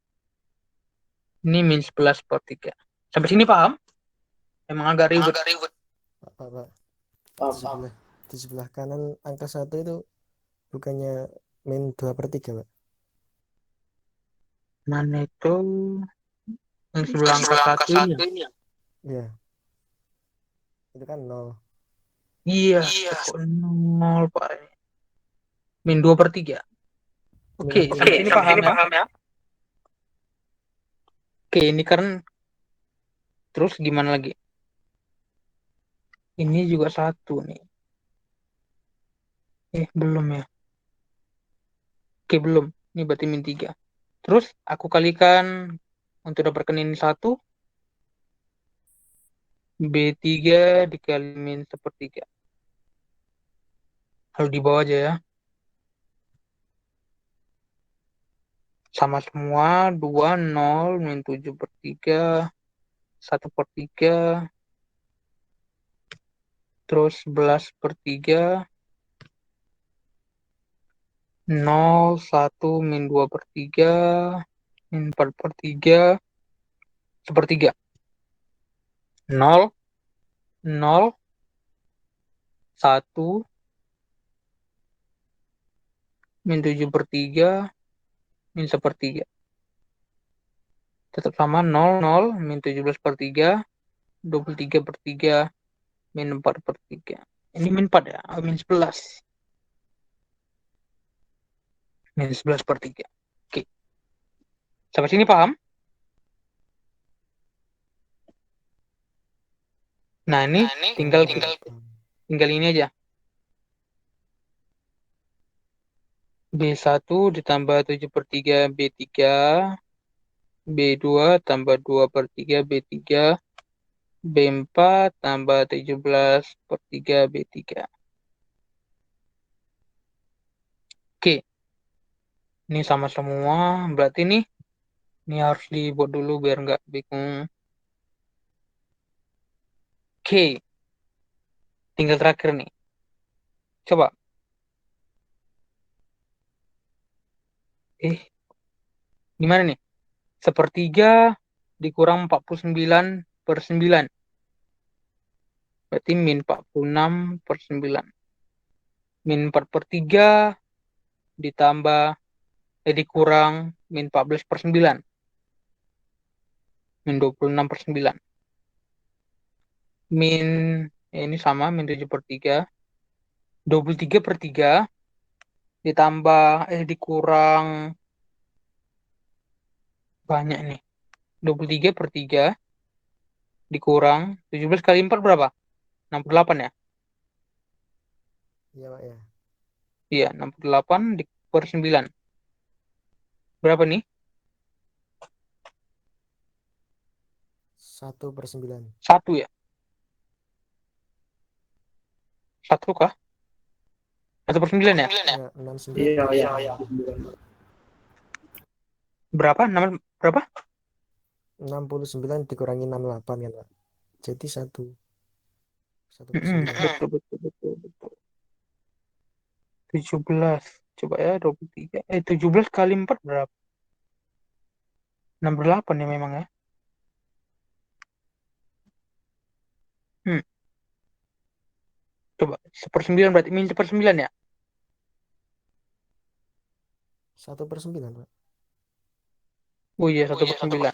Ini min 11/3. Sampai sini paham? Emang agak ribet. Pak. Di sebelah kanan angka 1 itu bukannya min 2/3, Pak? Mana itu? Yang sebelah angka 1 ini ya? Iya. Itu kan 0. Iya, kok 0, Pak. Min 2/3. Oke, sampai sini paham ya? Oke, ini kan terus gimana lagi? Ini juga 1 nih. Belum ya. Oke, belum. Ini berarti min 3. Terus aku kalikan untuk dapatkan ini 1. B3 dikali min 1/3. Lalu di bawah aja ya. Sama semua. 2, 0, min 7/3, 1/3. Terus 11/3. 0, 1, min 2/3, min 4/3, 1/3. 0, 0, 1, min 7/3, min 1/3. Tetap sama 0, 0, min 17/3, 23/3, min 4/3. Ini min 4 ya, min 11. Min 11/3. Oke. Sampai sini paham? Nah, ini tinggal ini aja. B1 ditambah 7/3 B3, B2 tambah 2/3 B3, B4 tambah 17/3 B3. Oke. Ini sama semua. Berarti ini harus dibuat dulu biar nggak bingung. Oke. Tinggal terakhir nih. Coba. Gimana nih? 1/3 dikurang 49/9. Berarti min 46/9. Min 4/3 ditambah dikurang min 14 per 9. Min 26 per 9. Min, ini sama, min 7 per 3. 23 per 3 ditambah, dikurang banyak nih. 23 per 3 dikurang 17 kali 4 berapa? 68 ya? Iya, Pak ya. Iya, 68 per 9. Berapa nih? 1 per 9. 1 ya? 1 kah? 1 per 9 ya? Ya, 69. Iya, iya. Berapa? Berapa? 69 dikurangi 68 kan, Pak. Jadi 1 per 9. Betul, betul, betul, betul. 17. Coba ya, 23. 17 kali 4 berapa? 68 ya memang ya. Coba, 1/9 berarti min 1/9 ya? 1 per 9, Pak. Oh iya, 1/9.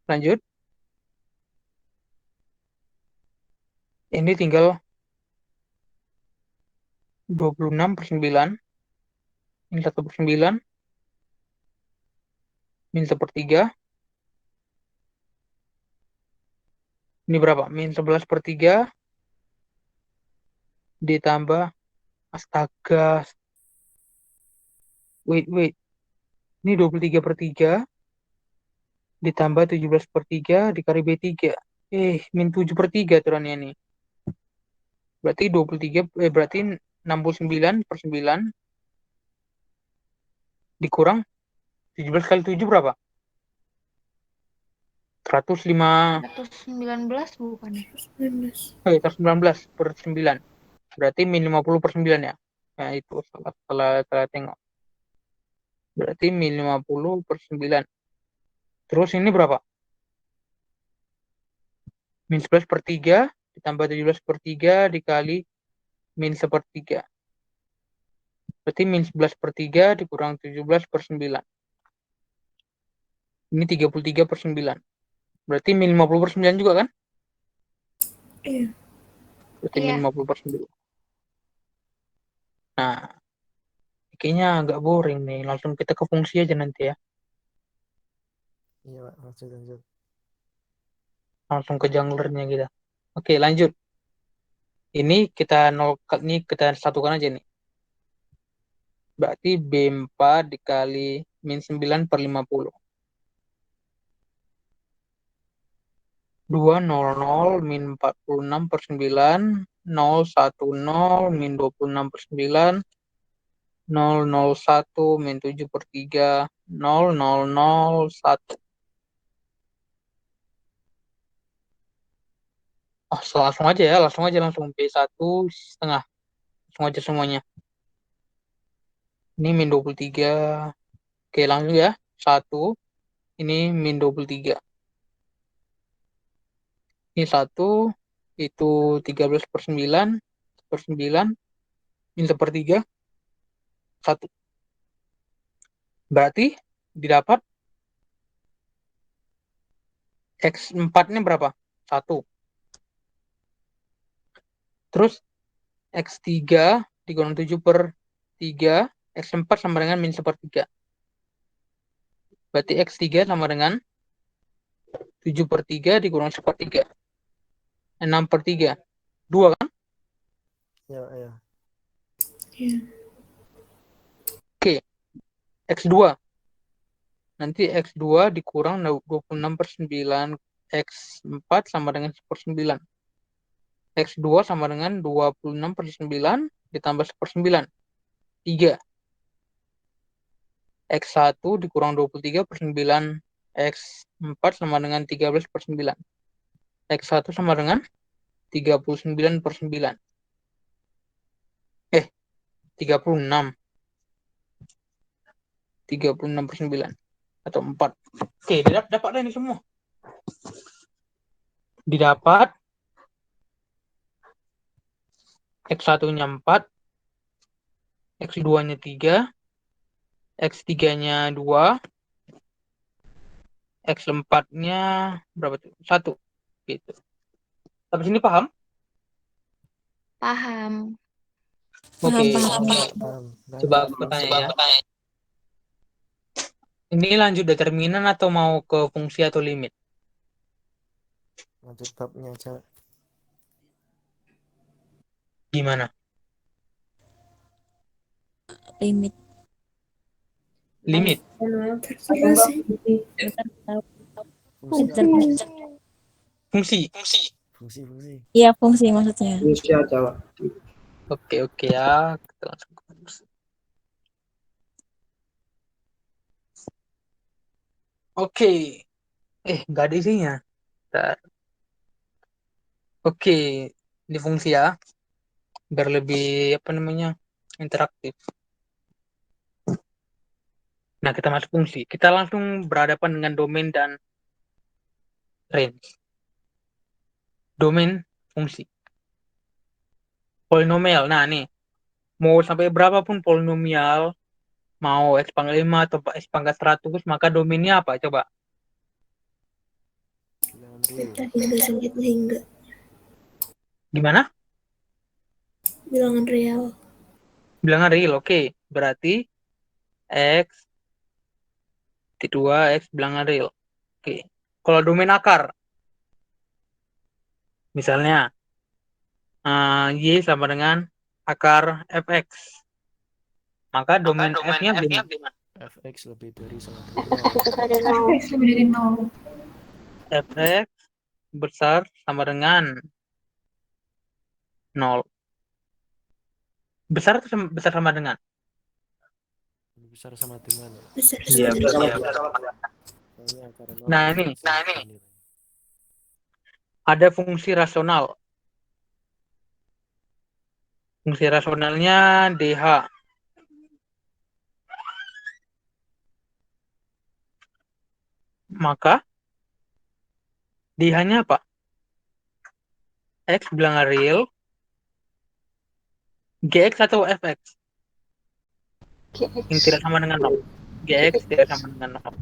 Lanjut. Ini tinggal 26 per 9. Min 1 per 9. Min 1/3. Ini berapa? Min 11 per 3. Ditambah, astaga. Wait. Ini 23 per 3. Ditambah 17 per 3 dikali B3. Min 7 per 3 aturannya nih. Berarti 23, berarti 69 per 9 dikurang 17 kali 7 berapa? 105, 119 bukan ya? 19. 119 per 9. Berarti min 50 per 9 ya. Nah, itu salah tengok. Berarti min 50 per 9. Terus ini berapa? Min 11 per 3 ditambah 17 per 3 dikali min 1/3. Berarti min 11 per 3 dikurang 17 per 9. Ini 33 per 9. Berarti min 50 per 9 juga kan? Iya. Berarti Iya. min 50 per 9. Nah, kayaknya agak boring nih. Langsung kita ke fungsi aja nanti ya. Iya, Pak. Lanjut. Langsung ke junglernya kita. Oke, lanjut. Ini kita satukan aja nih. Berarti B4 dikali min 9 per 50. 200 min 46 per 9. 010 min 26 per 9. 001 min 7 per 3. 0001. Oh, langsung aja ya. Langsung B1 setengah. Langsung aja semuanya. Ini min 23. Oke, langsung ya. 1. Ini min 23. Ini 1. Itu 13 per 9. Per 9. Min 1/3. 1. Berarti didapat X4 ini berapa? 1. Terus X3 dikurang 7 per 3. X4 sama dengan min 1/3. Berarti X3 sama dengan 7 per 3 dikurang 1/3. 6 per 3. 2 kan? Iya. Iya. Oke. X2. Nanti X2 dikurang 26 per 9. X4 sama dengan 1 per 9. X2 sama dengan 26 per 9 ditambah 1 per 9. 3. X1 dikurang 23 per 9. X4 sama dengan 13 per 9. X1 sama dengan 39 per 9. 36. 36 per 9. Atau 4. Oke, dapat ini semua. Didapat X1-nya 4. X2-nya 3. X3-nya 2, X4-nya berapa tuh? 1. Gitu. Sampai sini paham? Paham. Oke. Paham. Paham. Coba Lanjut. aku tanya ya. Ini lanjut determinan atau mau ke fungsi atau limit? Lanjut babnya aja. Gimana? Limit. Limit. Terserah sih. Fungsi. Fungsi. Fungsi. Iya, fungsi maksudnya. Oke ya. Kita langsung ke fungsi. Oke. Nggak ada isinya. Bentar. Oke. Ini fungsi ya. Biar lebih, apa namanya, interaktif. Nah, kita masuk fungsi. Kita langsung berhadapan dengan domain dan range. Domain fungsi. Polinomial. Nah, nih. Mau sampai berapapun polinomial, mau X pangkat 5 atau X pangkat 100, maka domainnya apa? Coba. Bilangan Beta real. hingga sampai ke hingga. Gimana? Bilangan real. Bilangan real. Oke. Berarti X, T2, X bilangan real. Oke. Kalau domain akar, misalnya Y sama dengan akar fx. Maka domain f-nya gimana? Fx lebih dari sama dengan 0. Ada nol. X lebih dari 0. fx besar sama dengan 0. Besar atau besar sama dengan? Lebih besar sama dengan. Besar Iya, sama besar. dengan. Soalnya akar 0 Nah, lebih ini besar nilai. ada fungsi rasional. Fungsi rasionalnya DH. Maka DH-nya apa? X bilangan real, GX atau FX? Yang tidak sama dengan 0. GX tidak sama dengan 0.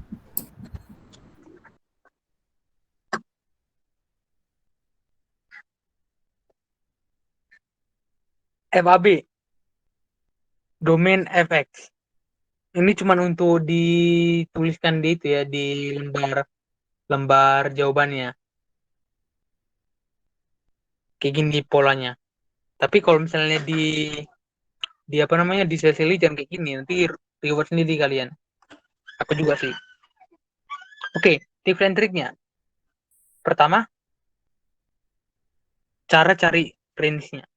FAB, domain FX. Ini cuma untuk dituliskan di itu ya, di lembar jawabannya. Kayak gini polanya. Tapi kalau misalnya di apa namanya, di sesi jangan kayak gini, nanti reward sendiri kalian. Aku juga sih. Oke, tips and triknya. Pertama, cara cari range-nya.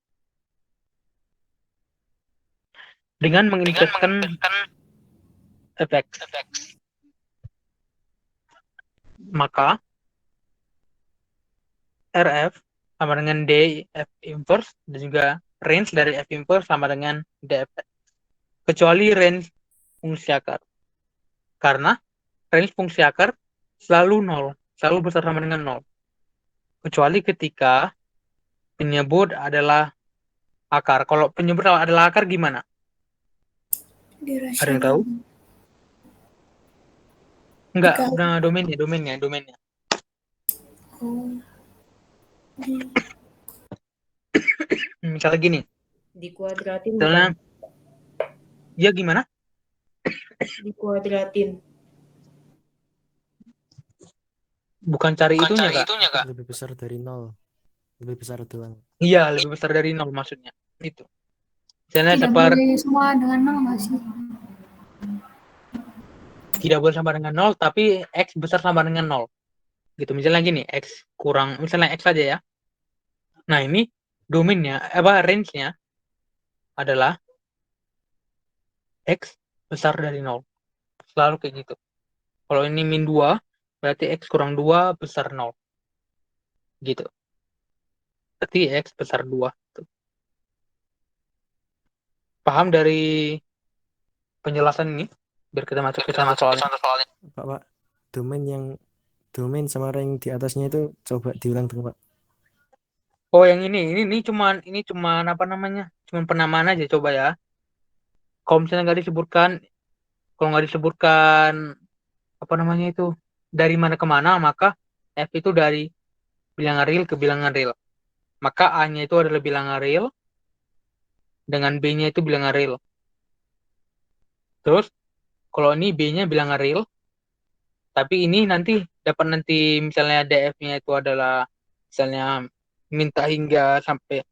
Dengan menginputkan efek. Maka RF sama dengan D F inverse dan juga range dari F inverse sama dengan DF. Kecuali range fungsi akar. Karena range fungsi akar selalu 0, selalu besar sama dengan 0. Kecuali ketika penyebut adalah akar. Kalau penyebut adalah akar gimana? Ada yang tahu? Dirasional. Enggak, Dikali. nah, domainnya. Oh. Misalnya gini, Dikuadratin misalnya, bukan? ya gimana? Dikuadratin. Bukan cari itunya, Kak. Lebih besar dari 0. Lebih besar doang. Iya, lebih besar dari 0 maksudnya. Itu. Misalnya Tidak boleh semua dengan 0 nggak sih? tidak boleh sama dengan 0, tapi X besar sama dengan 0. Gitu, misalnya gini, X kurang, misalnya X saja ya. Nah, ini domainnya, range-nya adalah X besar dari 0. Selalu kayak gitu. Kalau ini min 2, berarti X kurang 2 besar 0. Gitu. Berarti X besar 2. Tuh. Paham dari penjelasan ini? Biar kita masuk ke soalnya. Pak. Domain sama rank di atasnya itu coba diulang dong, Pak. Oh, yang ini cuman apa namanya? Cuman penamaan aja, coba ya. Kalau misalnya nggak disebutkan kalau nggak disebutkan apa namanya itu dari mana ke mana, maka F itu dari bilangan real ke bilangan real. Maka A-nya itu adalah bilangan real, dengan B-nya itu bilangan real. Terus kalau ini B-nya bilangan real, tapi ini dapat nanti misalnya DF-nya itu adalah misalnya minta hingga sampai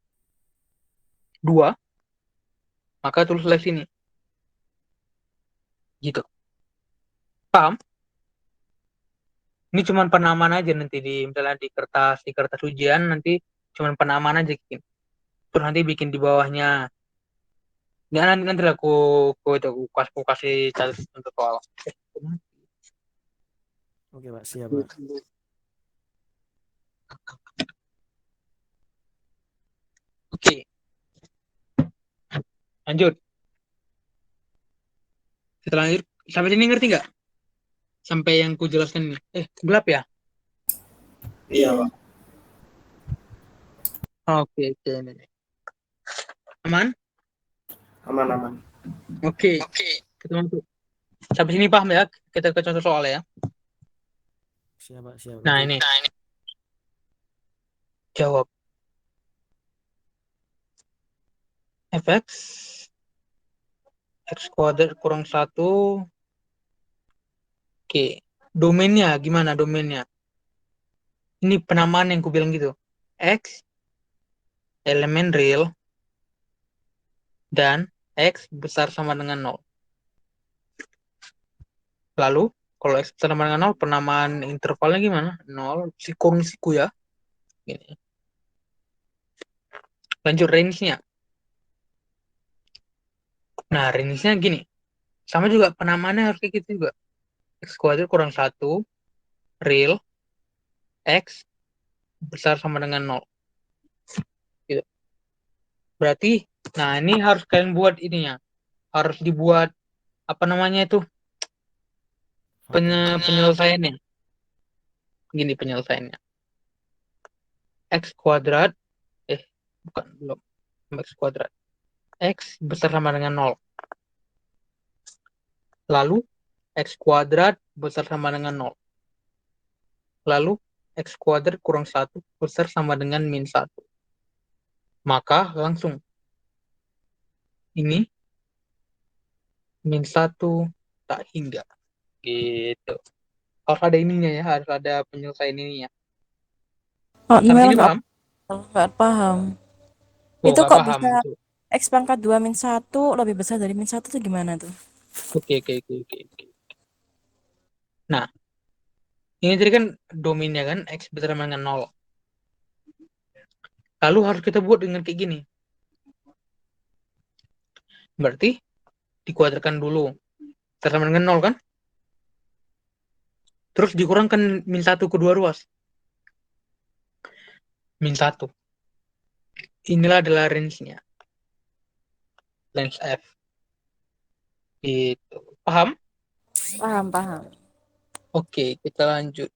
2, maka tulislah sini. Gitu. Paham? Ini cuma penamaan aja nanti misalnya di kertas ujian nanti cuma penamaan aja bikin. Terus nanti bikin di bawahnya. Ya nanti lah aku kasih catat untuk soal. Oke, Pak. Siap, Pak. Oke. Lanjut. Setelah lanjut, sampai sini ngerti nggak? Sampai yang ku jelaskan ini. Gelap ya? Iya. Oke. Aman? Aman. Oke. Kita masuk. Sampai sini paham ya? Kita ke contoh soal ya. Siap, Pak. Siap. Nah, Lanjut. ini. Jawab. Fx X kuadrat kurang 1. Oke. Domainnya gimana domainnya? Ini penamaan yang ku bilang gitu. X elemen real dan X besar sama dengan 0. Lalu kalau X besar sama dengan 0, penamaan intervalnya gimana? 0 kurung siku ya. Gini. Lanjut range-nya. Nah, range-nya gini. Sama juga penamaannya harus kayak gitu juga. X kuadrat kurang 1 real X besar sama dengan 0. Gitu. Berarti, nah ini harus kalian buat ininya. Harus dibuat, apa namanya itu, penyelesaiannya. Gini penyelesaiannya. X kuadrat, bukan, belum. X kuadrat. X besar sama dengan 0. Lalu, X kuadrat besar sama dengan 0. Lalu, X kuadrat kurang 1 besar sama dengan min 1. Maka langsung ini min 1 tak hingga. Gitu. Harus ada ininya ya, harus ada penyelesaian ininya. Oh, Sampai sini nggak paham? nggak paham. Oh, Itu nggak kok paham. bisa X pangkat 2 min 1 lebih besar dari min 1 tuh gimana tuh? Oke. Nah, ini tadi kan domainnya kan X besar sama dengan 0. Lalu harus kita buat dengan kayak gini. Berarti dikuadratkan dulu. Besar sama dengan 0 kan? Terus dikurangkan min 1 kedua ruas. Min 1. Inilah adalah range-nya. Range F. Gitu. Paham? Paham. Oke, kita lanjut.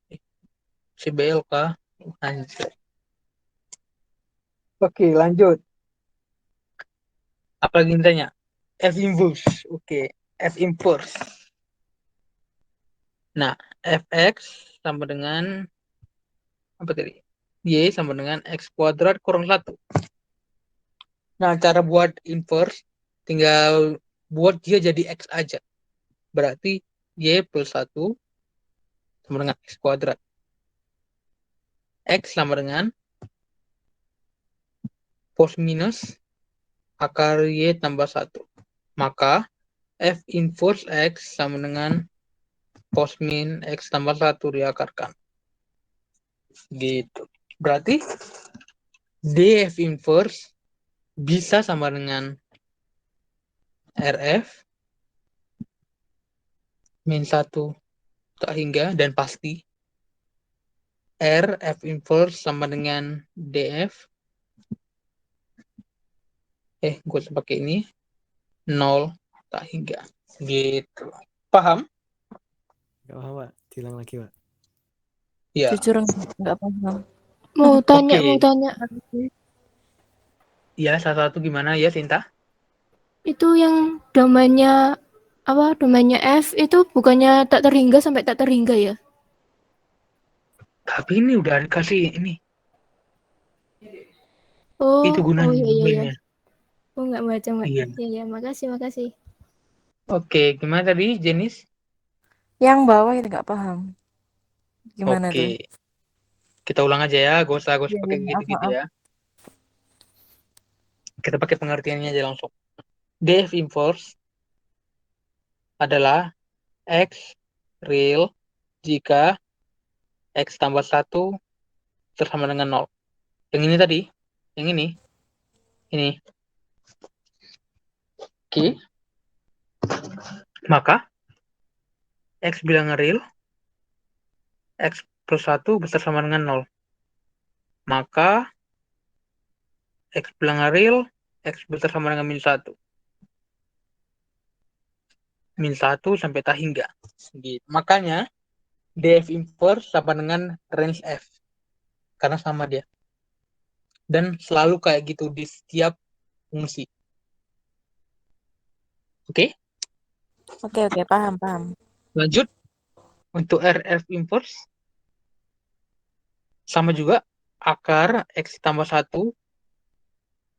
CBL kah? Lanjut. Oke, lanjut. Apa lagi tanya? F inverse. Oke, F inverse. Nah, Fx sama dengan apa tadi? Y sama dengan X kuadrat kurang 1. Nah, cara buat inverse tinggal buat dia jadi X aja. Berarti Y plus 1 sama dengan X kuadrat. X sama dengan pos minus akar Y tambah 1. Maka F inverse X sama dengan pos min X tambah 1 diakarkan. Gitu. Berarti DF inverse bisa sama dengan RF min 1 tak hingga dan pasti R F inverse sama dengan DF gue pakai ini 0 tak hingga gitu. Paham? Gak paham, Pak. Diulang lagi, Pak. Ya. Jujur nggak paham. Mau tanya. Ya, satu-satu gimana ya, Sinta? Itu yang domainnya Apa domainnya F itu bukannya tak terhingga sampai tak terhingga ya? Tapi ini udah dikasih ini. Itu Oh, gunanya iya iya iya. domainnya. Oh, nggak baca, Mbak. Iya. Iya iya, makasih makasih. Oke, gimana tadi, Jenis? Yang bawah itu nggak paham. Gimana tuh? Oke, kita ulang aja ya. Gak usah Iya, pakai iya, maaf, gitu-gitu maaf. ya. Kita pakai pengertiannya aja langsung. DF inverse adalah X real jika X tambah 1 sama dengan 0. Yang ini tadi, yang ini. Oke. Maka X bilangan real, X plus 1 besar sama dengan 0. Maka X bilangan real, X besar sama dengan min 1. Min 1 sampai tak hingga. Gitu. Makanya DF inverse sama dengan range F. Karena sama dia. Dan selalu kayak gitu di setiap fungsi. Oke? Oke, paham, paham. Lanjut. Untuk RF inverse sama juga akar X tambah 1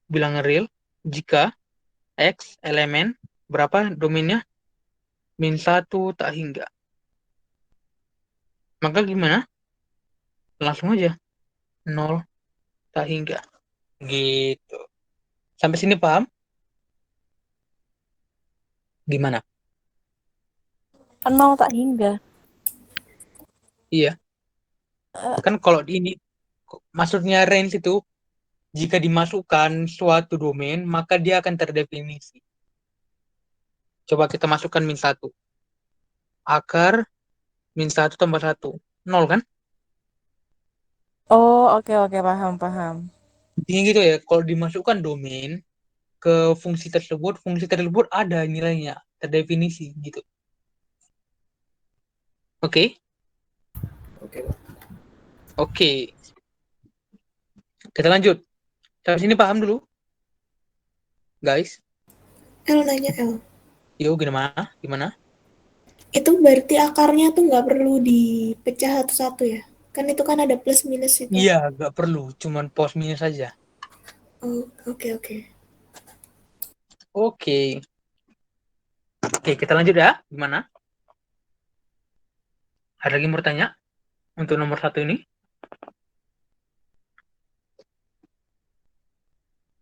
bilangan real jika X elemen berapa domainnya? Min 1 tak hingga. Maka gimana? Langsung aja. 0 tak hingga. Gitu. Sampai sini paham? Gimana? 0 tak hingga. Iya. Kan kalau ini maksudnya range itu jika dimasukkan suatu domain maka dia akan terdefinisi. Coba kita masukkan min 1. Akar min 1 tambah 1. 0 kan? Oh, oke, paham, paham. Intinya gitu ya. Kalau dimasukkan domain ke fungsi tersebut ada nilainya, terdefinisi gitu. Oke? Oke, Pak. Oke. Kita lanjut. Sampai sini paham dulu, guys. El nanya El. Yo, gimana? Itu berarti akarnya tuh nggak perlu dipecah satu-satu ya? Kan itu kan ada plus minus itu. Iya, nggak perlu. Cuman pos minus saja. Oh, oke. Oke. Oke, kita lanjut ya. Gimana? Ada lagi mau tanya untuk nomor 1 ini?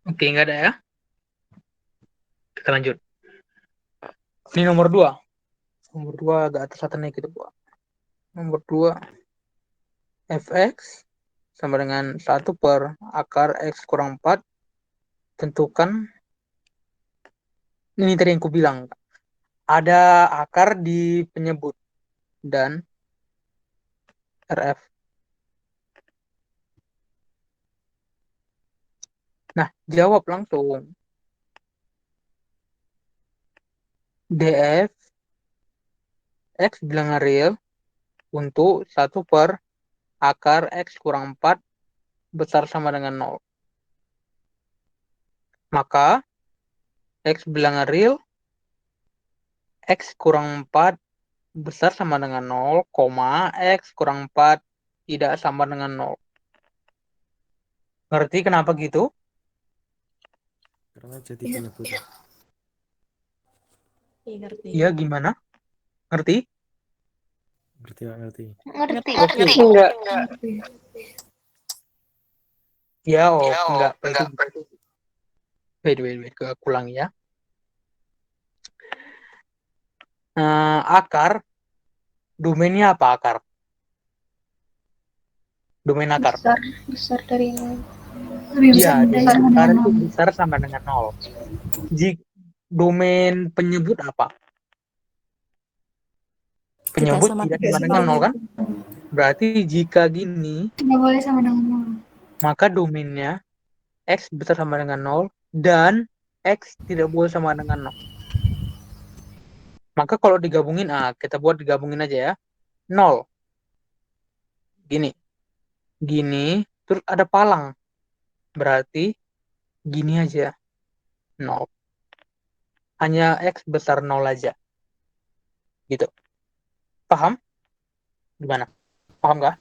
Oke, nggak ada ya. Kita lanjut. Ini nomor 2. Nomor 2 agak atas atas naik gitu, Bu. Nomor 2. Fx sama dengan 1 per akar X kurang 4. Tentukan. Ini tadi yang aku bilang. Ada akar di penyebut. Dan RF. Nah, jawab langsung. DF X bilangan real untuk 1 per akar X kurang 4 besar sama dengan 0. Maka X bilangan real X kurang 4 besar sama dengan 0, X kurang 4 tidak sama dengan 0. Ngerti kenapa gitu? Karena jadi penyebut. Iya, ngerti. Iya, gimana? Ngerti? Ngerti, Pak, ngerti. Ngerti. Oke. Enggak. Ya, enggak. Wait. Aku ulangi ya. Akar. Domainnya apa akar? Domain akar. Besar dari 0. Lebih besar Iya, dari domain akar mana? itu besar sama dengan 0. Domain penyebut apa? Penyebut sama tidak dengan sama dengan 0 kan? Berarti jika gini, Nggak boleh sama dengan 0. maka domainnya X besar sama dengan 0 dan X tidak boleh sama dengan 0. Maka kalau digabungin, kita buat digabungin aja ya. 0. Gini, terus ada palang. Berarti gini aja. 0. Hanya X besar 0 aja. Gitu. Paham? Gimana? Paham nggak?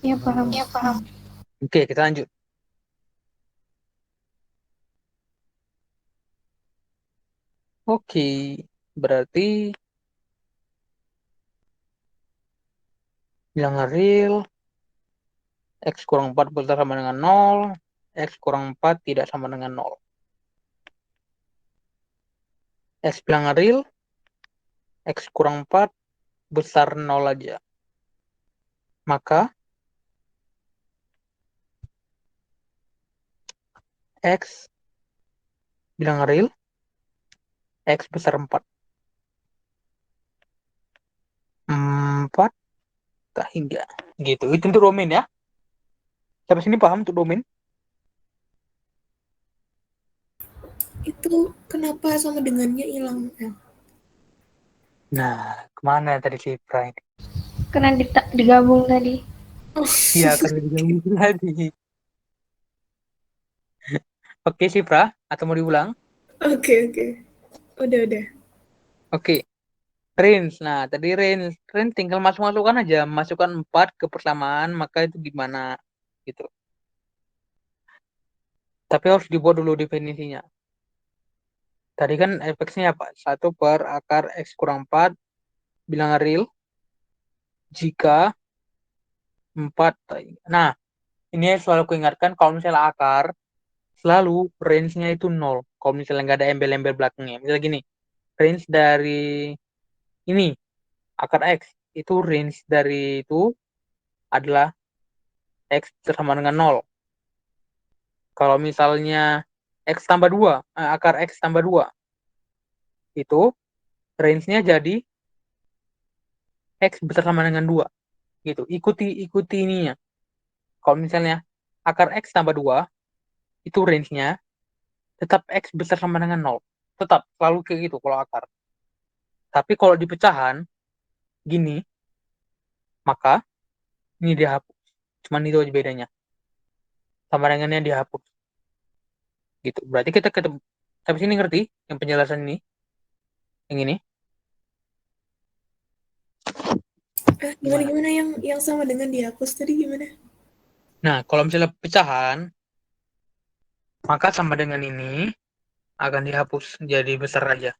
Ya paham. Oke, kita lanjut. Oke, berarti bilangan real X kurang 4 besar sama dengan 0, X kurang 4 tidak sama dengan 0. X bilangan real X kurang 4 besar 0 aja. Maka X bilangan real X besar 4. 4 tak hingga. Gitu. Itu untuk domain ya. Sampai sini paham untuk domain? Itu kenapa sama dengannya hilang? Nah, kemana tadi si Frank? Karena digabung tadi. Iya, karena digabung tadi. Oke, Sifra, atau mau diulang? Oke. Udah. Oke. Range. Nah, tadi range tinggal masukkan aja. Masukkan 4 ke persamaan, maka itu gimana? Gitu. Tapi harus dibuat dulu definisinya. Tadi kan fx-nya apa? 1 per akar X kurang 4 bilangan real jika 4. Nah, ini selalu aku ingatkan kalau misalnya akar, selalu range-nya itu 0. Kalau misalnya nggak ada embel-embel belakangnya. Misalnya gini, range dari ini, akar X, itu range dari itu adalah X sama dengan 0. Kalau misalnya X tambah 2, akar X tambah 2, itu range-nya jadi X besar sama dengan 2. Gitu. Ikuti ininya. Kalau misalnya akar X tambah 2, itu range-nya tetap X besar sama dengan 0. Tetap, selalu kayak gitu kalau akar. Tapi kalau di pecahan, gini, maka ini dihapus. Cuman itu aja bedanya. Sama dengannya dihapus. Gitu. Berarti kita ketemu. Sampai sini ngerti yang penjelasan ini? Yang ini? Gimana yang sama dengan dihapus tadi gimana? Nah, kalau misalnya pecahan, maka sama dengan ini akan dihapus jadi besar aja.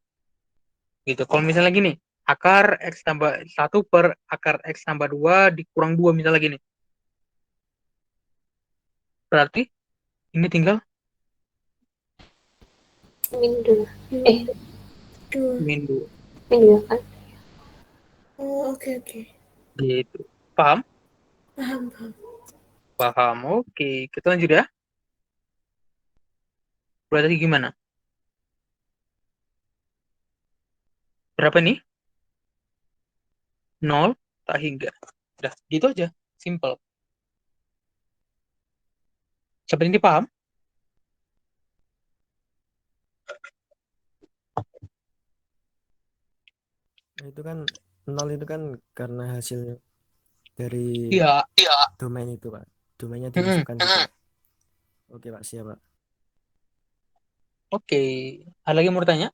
Gitu. Kalau misalnya gini, akar X tambah 1 per akar X tambah 2 dikurang 2 misalnya gini. Berarti ini tinggal Min dulu. min 2. Min dulu kan? Oh, oke. Gitu. Paham? Paham. Paham. Oke. Kita lanjut ya. Berarti gimana? Berapa nih? 0 tak hingga. Udah, gitu aja. Simple. Sampai ini paham? Itu kan 0 itu kan karena hasil dari Iya. domain itu, Pak. Domainnya Mm-mm. dimasukkan gitu. Oke, Pak, siap, Pak. Oke. Ada lagi mau tanya?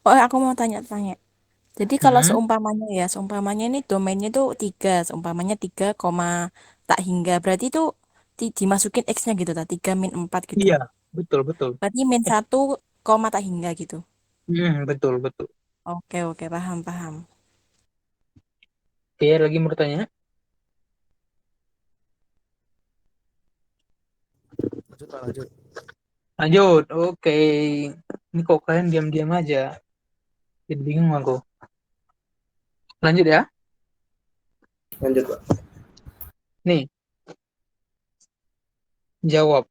Oh, aku mau tanya-tanya. Jadi kalau Mm-mm. seumpamanya ini domainnya itu 3, seumpamanya 3, tak hingga. Berarti itu dimasukin X-nya gitu, 3 min 4 gitu. Iya, betul. Berarti min 1, tak hingga gitu. Betul. Oke, paham. Oke, ada lagi mau tanya? Lanjut, Pak, lanjut. Lanjut. Oke. Ini kok kalian diam-diam aja. Jadi bingung aku. Lanjut ya. Lanjut, Pak. Nih, jawab.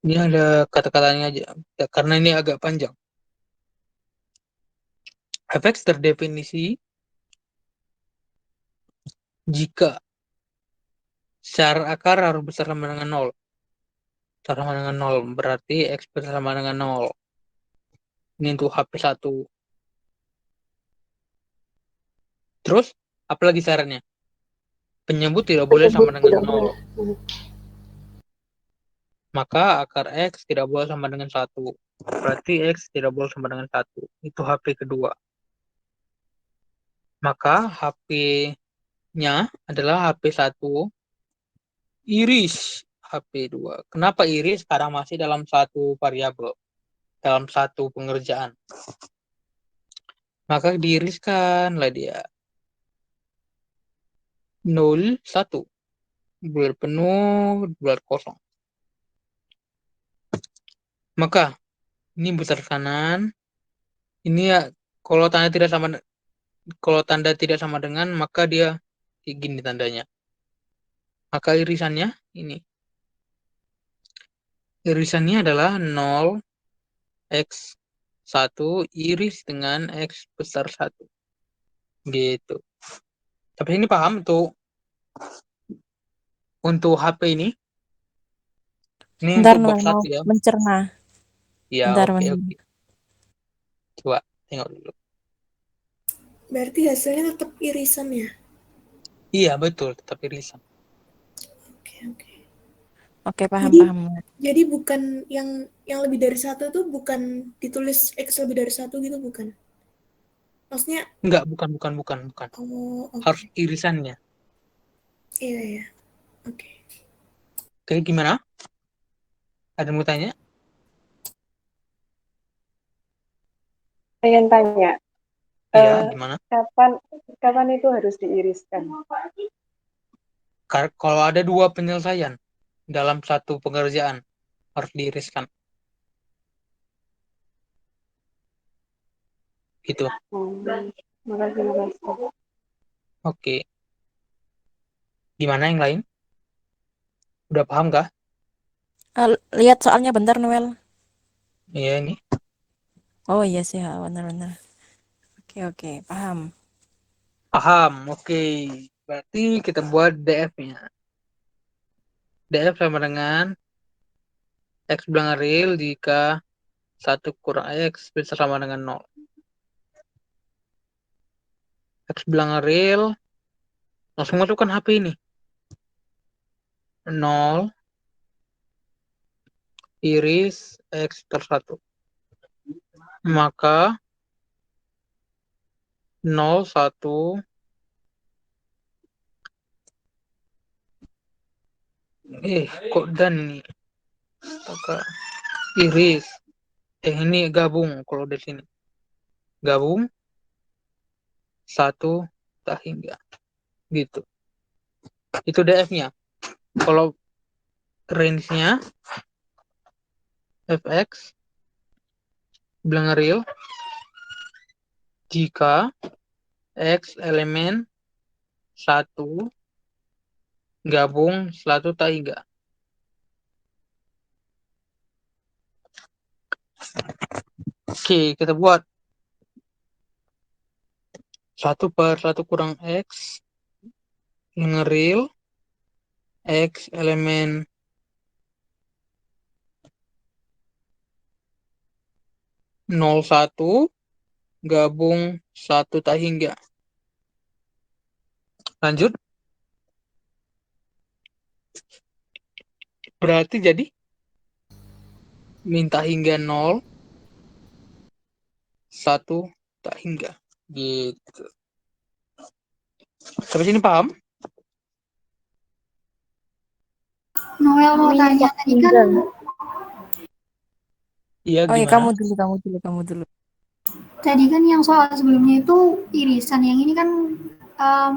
Ini ada kata-katanya aja. Ya, karena ini agak panjang. Fx terdefinisi jika secara akar harus besar sama dengan 0. Besar sama dengan 0. Berarti X besar sama dengan 0. Ini untuk HP1. Terus, apalagi syaratnya? Penyebut tidak boleh sama dengan 0. maka akar X tidak boleh sama dengan 1. Berarti X tidak boleh sama dengan 1. Itu HP kedua. Maka HP-nya adalah HP 1 iris HP 2. Kenapa iris? Karena masih dalam satu variabel, dalam satu pengerjaan. Maka diiriskanlah dia. 0, 1. Bulat penuh, bulat kosong. Maka ini besar kanan. Ini ya kalau tanda tidak sama dengan, maka dia gini tandanya. Maka irisannya ini. Irisannya adalah 0 X 1 iris dengan X besar 1. Gitu. Tapi ini paham untuk HP ini? Ini Bentar, untuk bab Noel, mau 1 ya. mencerna. Ya, Bentar, oke. bentar. Coba tengok dulu. Berarti hasilnya tetap irisan ya? Iya, betul, tetap irisan. Oke. Oke, paham, Jadi, paham. jadi bukan yang lebih dari 1 tuh bukan ditulis X lebih dari 1 gitu, bukan? Maksudnya, Enggak, bukan. oh, oke. Harus irisannya. Iya. Oke. Oke, gimana? Ada yang mau tanya? Pengen tanya, Iya, gimana? kapan itu harus diiriskan? Kalau ada 2 penyelesaian dalam satu pengerjaan, harus diiriskan. Gitu. Makasih. Oke. Gimana yang lain? Udah paham kah? Lihat soalnya bentar, Noel. Iya, ini. Oh iya sih, benar-benar. Oke, paham. Paham, oke. Berarti kita buat DF-nya. DF sama dengan X bilangan real jika 1 kurang X bisa sama dengan 0. X bilangan real, langsung masukkan HP ini. 0 iris X per 1. Maka 0, 1, kok dan nih? Maka iris. Ini gabung kalau di sini. Gabung 1 tak hingga. Gitu. Itu DF-nya. Kalau range-nya fx bilangan real jika x elemen 1 gabung 1 tak hingga. Oke, kita buat 1 per 1 kurang X bilangan real X elemen 01 gabung 1 tak hingga. Lanjut. Berarti jadi minta hingga 0 1 tak hingga. Gitu. Sampai sini paham? Noel mau tanya tadi kan Iya, Oh iya, gimana? kamu dulu. tadi kan yang soal sebelumnya itu irisan, yang ini kan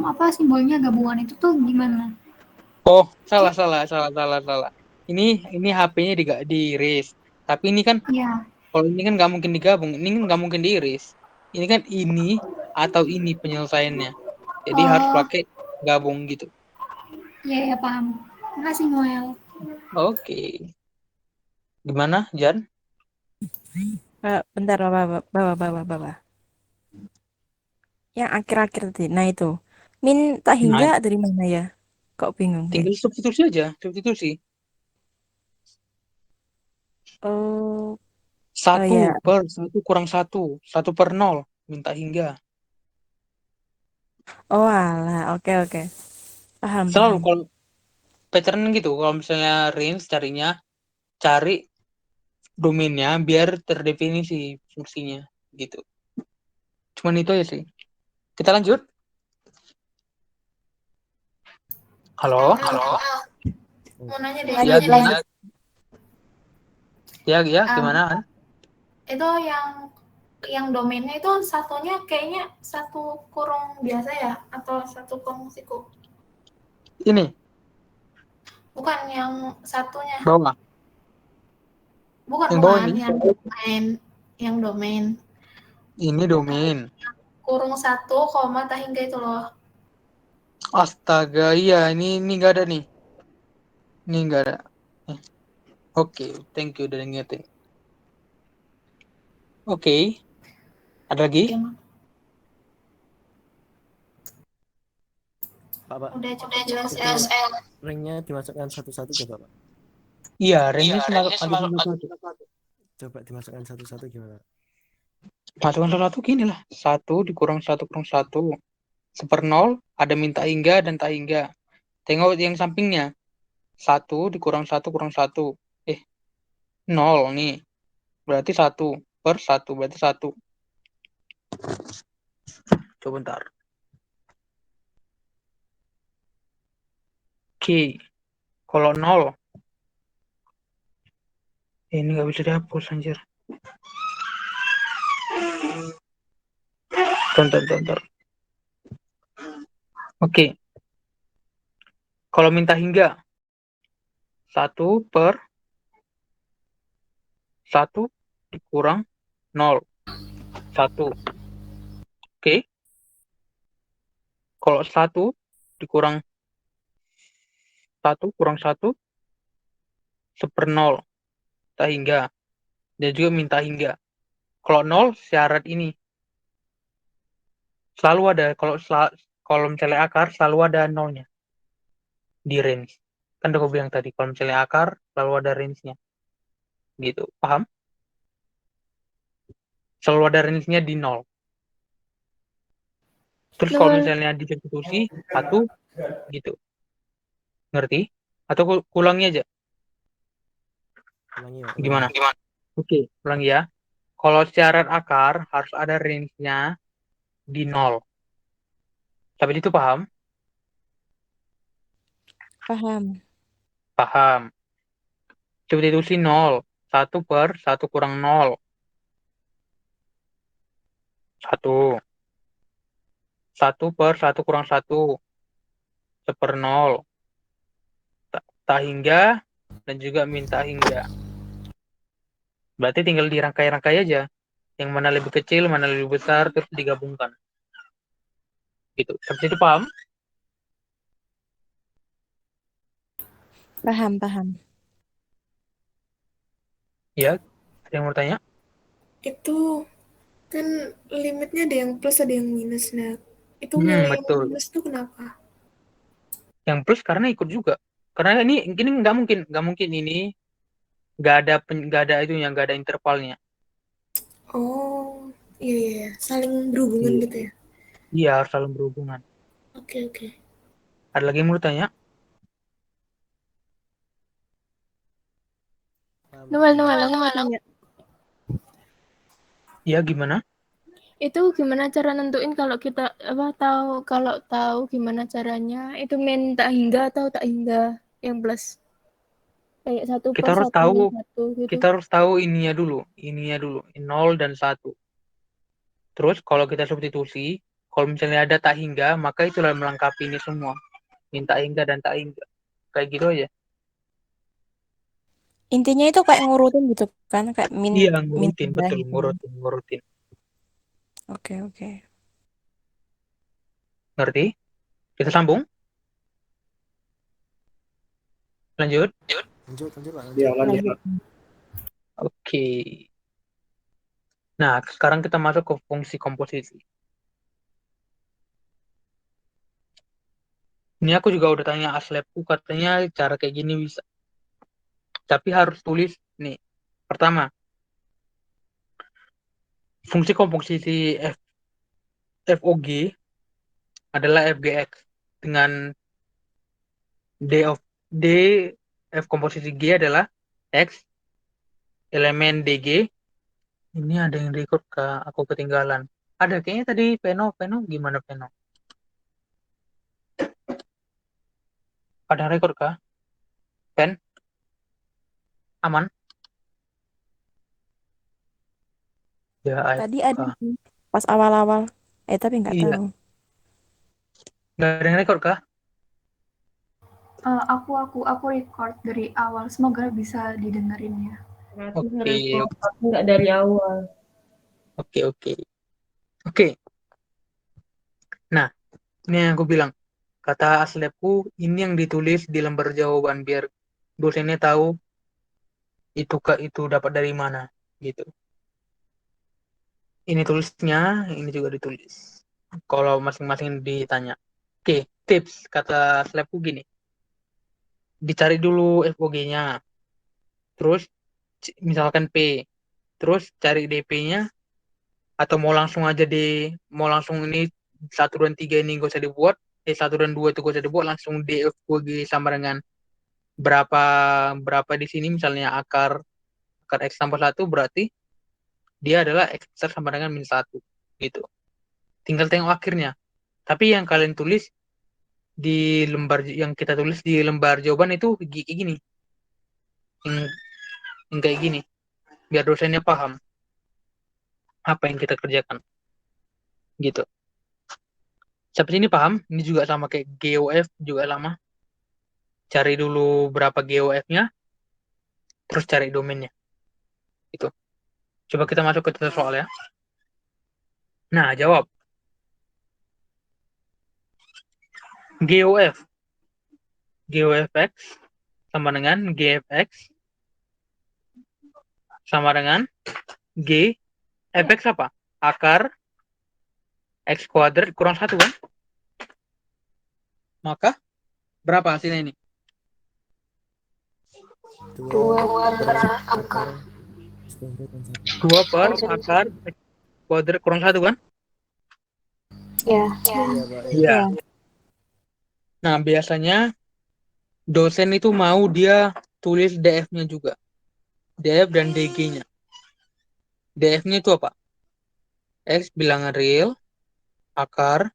apa simbolnya gabungan itu tuh gimana? Oh, salah. Ini HP-nya diiris. Tapi ini kan Iya. kalau ini kan nggak mungkin digabung, ini kan nggak mungkin diiris. Ini kan ini atau ini penyelesaiannya. Jadi harus Oh, pakai gabung gitu. iya paham. Makasih Noel. Oke. Gimana, Jan? Bentar, Bapak. Yang akhir-akhir tadi. Nah itu. Min tak Nah, hingga dari mana ya? Kok bingung deh. tinggal substitusi aja, substitusi. Oh, 1 ya. per 1 kurang 1, 1 per 0, minta hingga. Oh alah, oke. Paham. Selalu kalau pattern gitu, kalau misalnya range carinya cari domainnya biar terdefinisi fungsinya gitu. Cuman itu aja sih. Kita lanjut. Halo? Mau nanya deh. Ya, gimana? Ya, Um, gimana? Itu yang domainnya itu satunya kayaknya satu kurung biasa ya atau satu kurung siku? Ini Bukan yang satunya. bawah. Bukan Yang bawah bukan ini. yang domain. Ini domain. Kurung 1, koma tahingga itu loh. Astaga, iya ini nggak ada nih. Ini nggak ada. Oke, thank you udah ngingetin. Oke. Ada lagi? Pak. Udah cukup jelas. Ringnya dimasukkan satu-satu coba, Pak. Iya, range ada satu. Coba dimasukkan satu-satu gimana? Masukkan satu gini lah. 1 dikurang 1 kurang 1. 1/0 ada minta hingga dan tak hingga. Tengok yang sampingnya. 1 dikurang 1 kurang 1. 0 nih. Berarti 1/1. Berarti 1. Coba bentar. Oke. Kalau 0. Ini nggak bisa dihapus anjir. Bentar. Oke. Kalau minta hingga 1/1 dikurang 0. 1. Oke. Kalau 1 dikurang 1 kurang 1 1/0 tak hingga. Dia juga minta hingga. Kalau 0 syarat ini. Selalu ada kalau misalnya akar selalu ada nolnya di range. Kan udah gue bilang tadi kalau misalnya akar selalu ada range-nya. Gitu. Paham? Selalu ada range-nya di 0. Terus kalau misalnya di substitusi 1 gitu. Ngerti? Atau ulangi aja? Ulangi ya. Gimana? Oke, ulangi ya. Kalau syarat akar harus ada range-nya di 0. Sampai itu paham? Paham. Substitusi 0. 1/1 kurang 0. 1. 1/1 kurang 1. 1/0. Tak hingga dan juga minta hingga. Berarti tinggal dirangkai-rangkai aja. Yang mana lebih kecil, mana lebih besar, terus digabungkan. Gitu. Sampai itu paham? Paham. Ya. Ada yang mau tanya? Itu kan limitnya ada yang plus ada yang minus. Nah, itu milih yang Betul. minus itu kenapa? Yang plus karena ikut juga. Karena ini nggak mungkin ini nggak ada itu yang nggak ada intervalnya. Oh, iya. Saling berhubungan gitu ya? Iya, harus saling berhubungan. Oke. Ada lagi yang mau tanya? Noel, aku mau tanya. Ya, gimana? Itu gimana cara nentuin kalau kita tahu gimana caranya itu min tak hingga atau tak hingga yang plus kayak 1/1 Kita harus gitu. Kita harus tahu ininya dulu, 0 dan 1. Terus kalau kita substitusi, kalau misalnya ada tak hingga, maka itulah melengkapi ini semua. Minta hingga dan tak hingga. Kayak gitu aja. Intinya itu kayak ngurutin gitu kan, kayak min Iya, min ngurutin, tiga betul, gitu. ngurutin. Oke. Ngerti? Kita sambung? Lanjut? Lanjut, Pak. Ya, lanjut. Oke. Nah, sekarang kita masuk ke fungsi komposisi. Ini aku juga udah tanya Aslabku, katanya cara kayak gini bisa. Tapi harus tulis nih. Pertama, fungsi komposisi FOG adalah FGX dengan D F komposisi G adalah X elemen DG. Ini ada yang record kah? Aku ketinggalan. Ada kayaknya tadi Peno gimana Peno? Ada yang record kah? Pen? Aman? Ya, Tadi AFK. ada sih, pas awal-awal. Tapi nggak Iya. tahu. Nggak ada yang record kah? Aku record dari awal. Semoga bisa didengerin ya. Berarti Oke, nge-record, tapi nggak dari awal. Oke. Nah, ini yang aku bilang. Kata aslebku, ini yang ditulis di lembar jawaban biar dosennya tahu itu dapat dari mana gitu. Ini tulisnya, ini juga ditulis. Kalau masing-masing ditanya. Oke, tips kata aslebku gini. Dicari dulu FOG-nya. Terus misalkan P. Terus cari DP-nya atau mau langsung ini 1 dan 3 ini gak usah dibuat. 1 dan 2 itu gak usah dibuat, langsung DFOG sama dengan berapa berapa di sini misalnya akar X tambah 1 berarti dia adalah X besar sama dengan -1 gitu. Tinggal tengok akhirnya. Tapi yang kalian tulis di lembar yang kita tulis di lembar jawaban itu kayak gini. Yang kayak gini. Biar dosennya paham apa yang kita kerjakan. Gitu. Sampai sini paham? Ini juga sama kayak GOF juga sama. Cari dulu berapa GOF-nya, terus cari domainnya. Itu. Coba kita masuk ke soal ya. Nah, jawab. GOF. GOFX sama dengan GFX sama dengan G. Fx apa? Akar X kuadrat kurang 1 kan? Maka berapa hasilnya ini? 2 per akar X kuadrat dan 1. 2 per akar X kuadrat kurang 1 kan? Ya. Iya, Pak. Iya. Nah, biasanya dosen itu mau dia tulis DF-nya juga. DF dan DG-nya. DF-nya itu apa? X bilangan real, akar,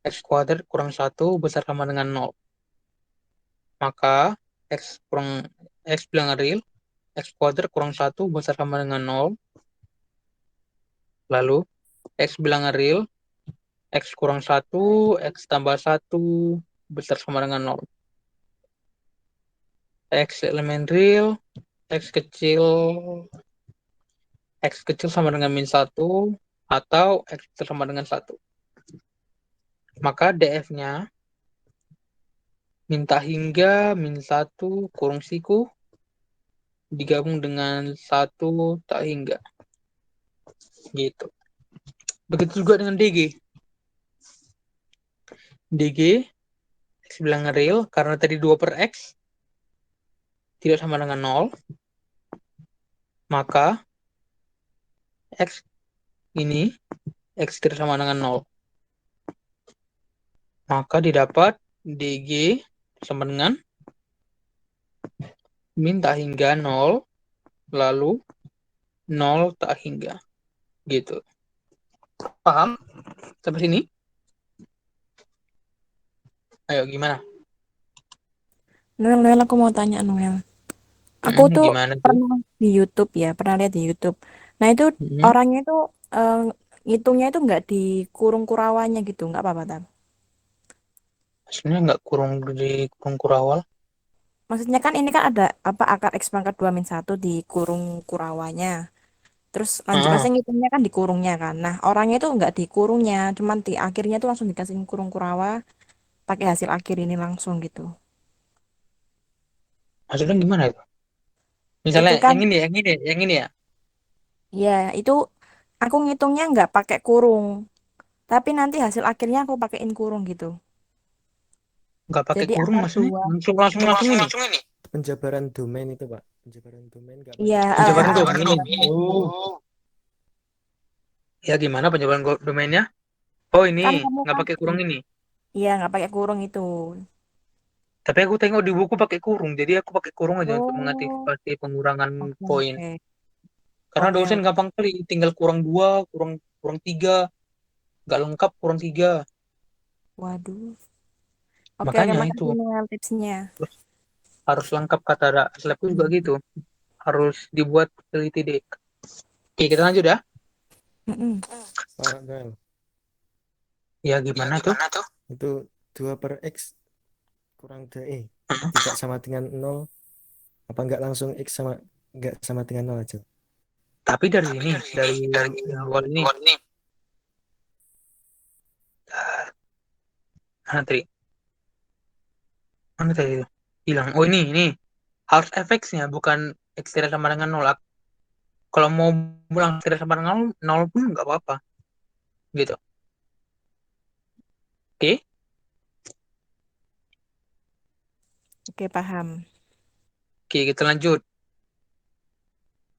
X kuadrat kurang 1 besar sama dengan 0. Maka X bilangan real, X kuadrat kurang 1 besar sama dengan 0. Lalu, X bilangan real, X kurang 1, X tambah 1 besar sama dengan 0. X elemen real, X kecil sama dengan -1 atau X besar sama dengan 1. Maka DF-nya minta hingga -1 kurung siku digabung dengan 1 tak hingga. Gitu. Begitu juga dengan DG. DG X bilangan real karena tadi 2 per X tidak sama dengan 0. Maka X ini X tidak sama dengan 0. Maka didapat DG sama dengan min tak hingga 0 lalu 0 tak hingga. Gitu. Paham? Sampai sini? Ayo gimana? Noel, aku mau tanya Noel. Aku tuh Gimana tuh? pernah di YouTube ya, pernah lihat di YouTube. Nah itu orangnya itu ngitungnya itu nggak di kurung kurawanya gitu, nggak apa-apa Tam? Sebenarnya nggak di kurung kurawal. Maksudnya kan ini kan ada apa akar X pangkat 2 min 1 di kurung kurawanya. Terus lanjut ngitungnya kan di kurungnya kan. Nah orangnya itu nggak di kurungnya, cuman di akhirnya tuh langsung dikasih kurung kurawa pakai hasil akhir ini langsung gitu. Maksudnya gimana itu? Misalnya Itu kan yang ini ya. ya itu aku ngitungnya nggak pakai kurung, tapi nanti hasil akhirnya aku pakein kurung gitu. Nggak pakai Jadi kurung akar maksudnya 2. langsung ini. Penjabaran domain itu, Pak. Penjabaran domain nggak pakai Iya, Penjabaran kurung. domain. Oh. Ya gimana penjabaran domainnya? Oh ini kan kamu nggak kan pakai kurung ini. iya nggak pakai kurung itu. Tapi aku tengok di buku pakai kurung, jadi aku pakai kurung aja untuk Oh, mengantisipasi pengurangan oke poin. oke. Karena Oke, dosen gampang kali, tinggal kurang 2, kurang kurang 3, nggak lengkap kurang 3. waduh. Oke, Makanya itu makasih Noel tipsnya. harus lengkap, kata labku juga gitu. Harus dibuat teliti deh. Oke, kita lanjut ya. Mm-mm. Pak Noel, Ya gimana tuh? itu 2 per X kurang tidak sama dengan 0, apa nggak langsung X sama nggak sama dengan 0 aja? Tapi dari ini, dari yang awal ini, nanti mana tadi itu? Hilang. Oh ini harus efeknya, bukan X tidak sama dengan 0. Kalau mau bilang tidak sama dengan 0 pun nggak apa-apa. Gitu. Oke? Oke, paham. Oke, kita lanjut.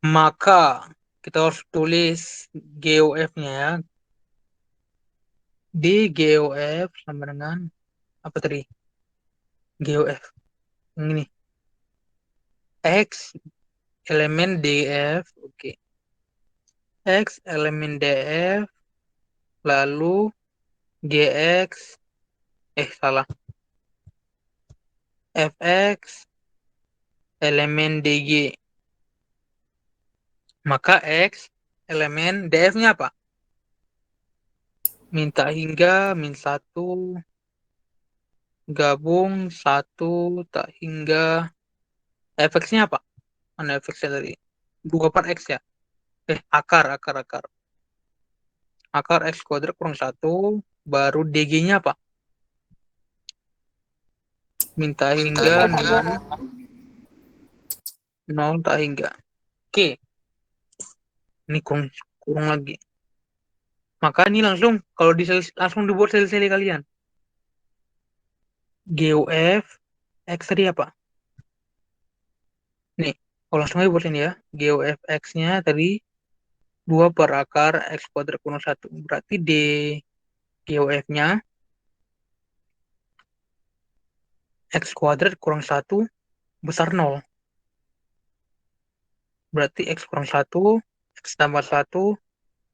Maka kita harus tulis GOF-nya ya. Di GOF sama dengan apa tadi? GOF. Ini. X elemen DF. Oke. X elemen DF. Lalu GX. Salah. FX elemen DG. Maka X elemen DF-nya apa? Minta hingga min 1 gabung 1 tak hingga FX-nya apa? Mana FX-nya tadi? 2 per X ya? Akar. Akar X kuadrat kurang 1. Baru DG-nya apa? Minta hingga min 0 tak hingga. Oke. Ini kurang lagi. Maka ini langsung, kalau langsung dibuat seli-seli kalian. GOF X tadi apa? Nih, kalau langsung aja buat ini ya. GOF X-nya tadi 2 per akar X kuadrat kurang 1. Berarti D GOF-nya X kuadrat kurang 1 besar 0. Berarti X kurang 1, X tambah 1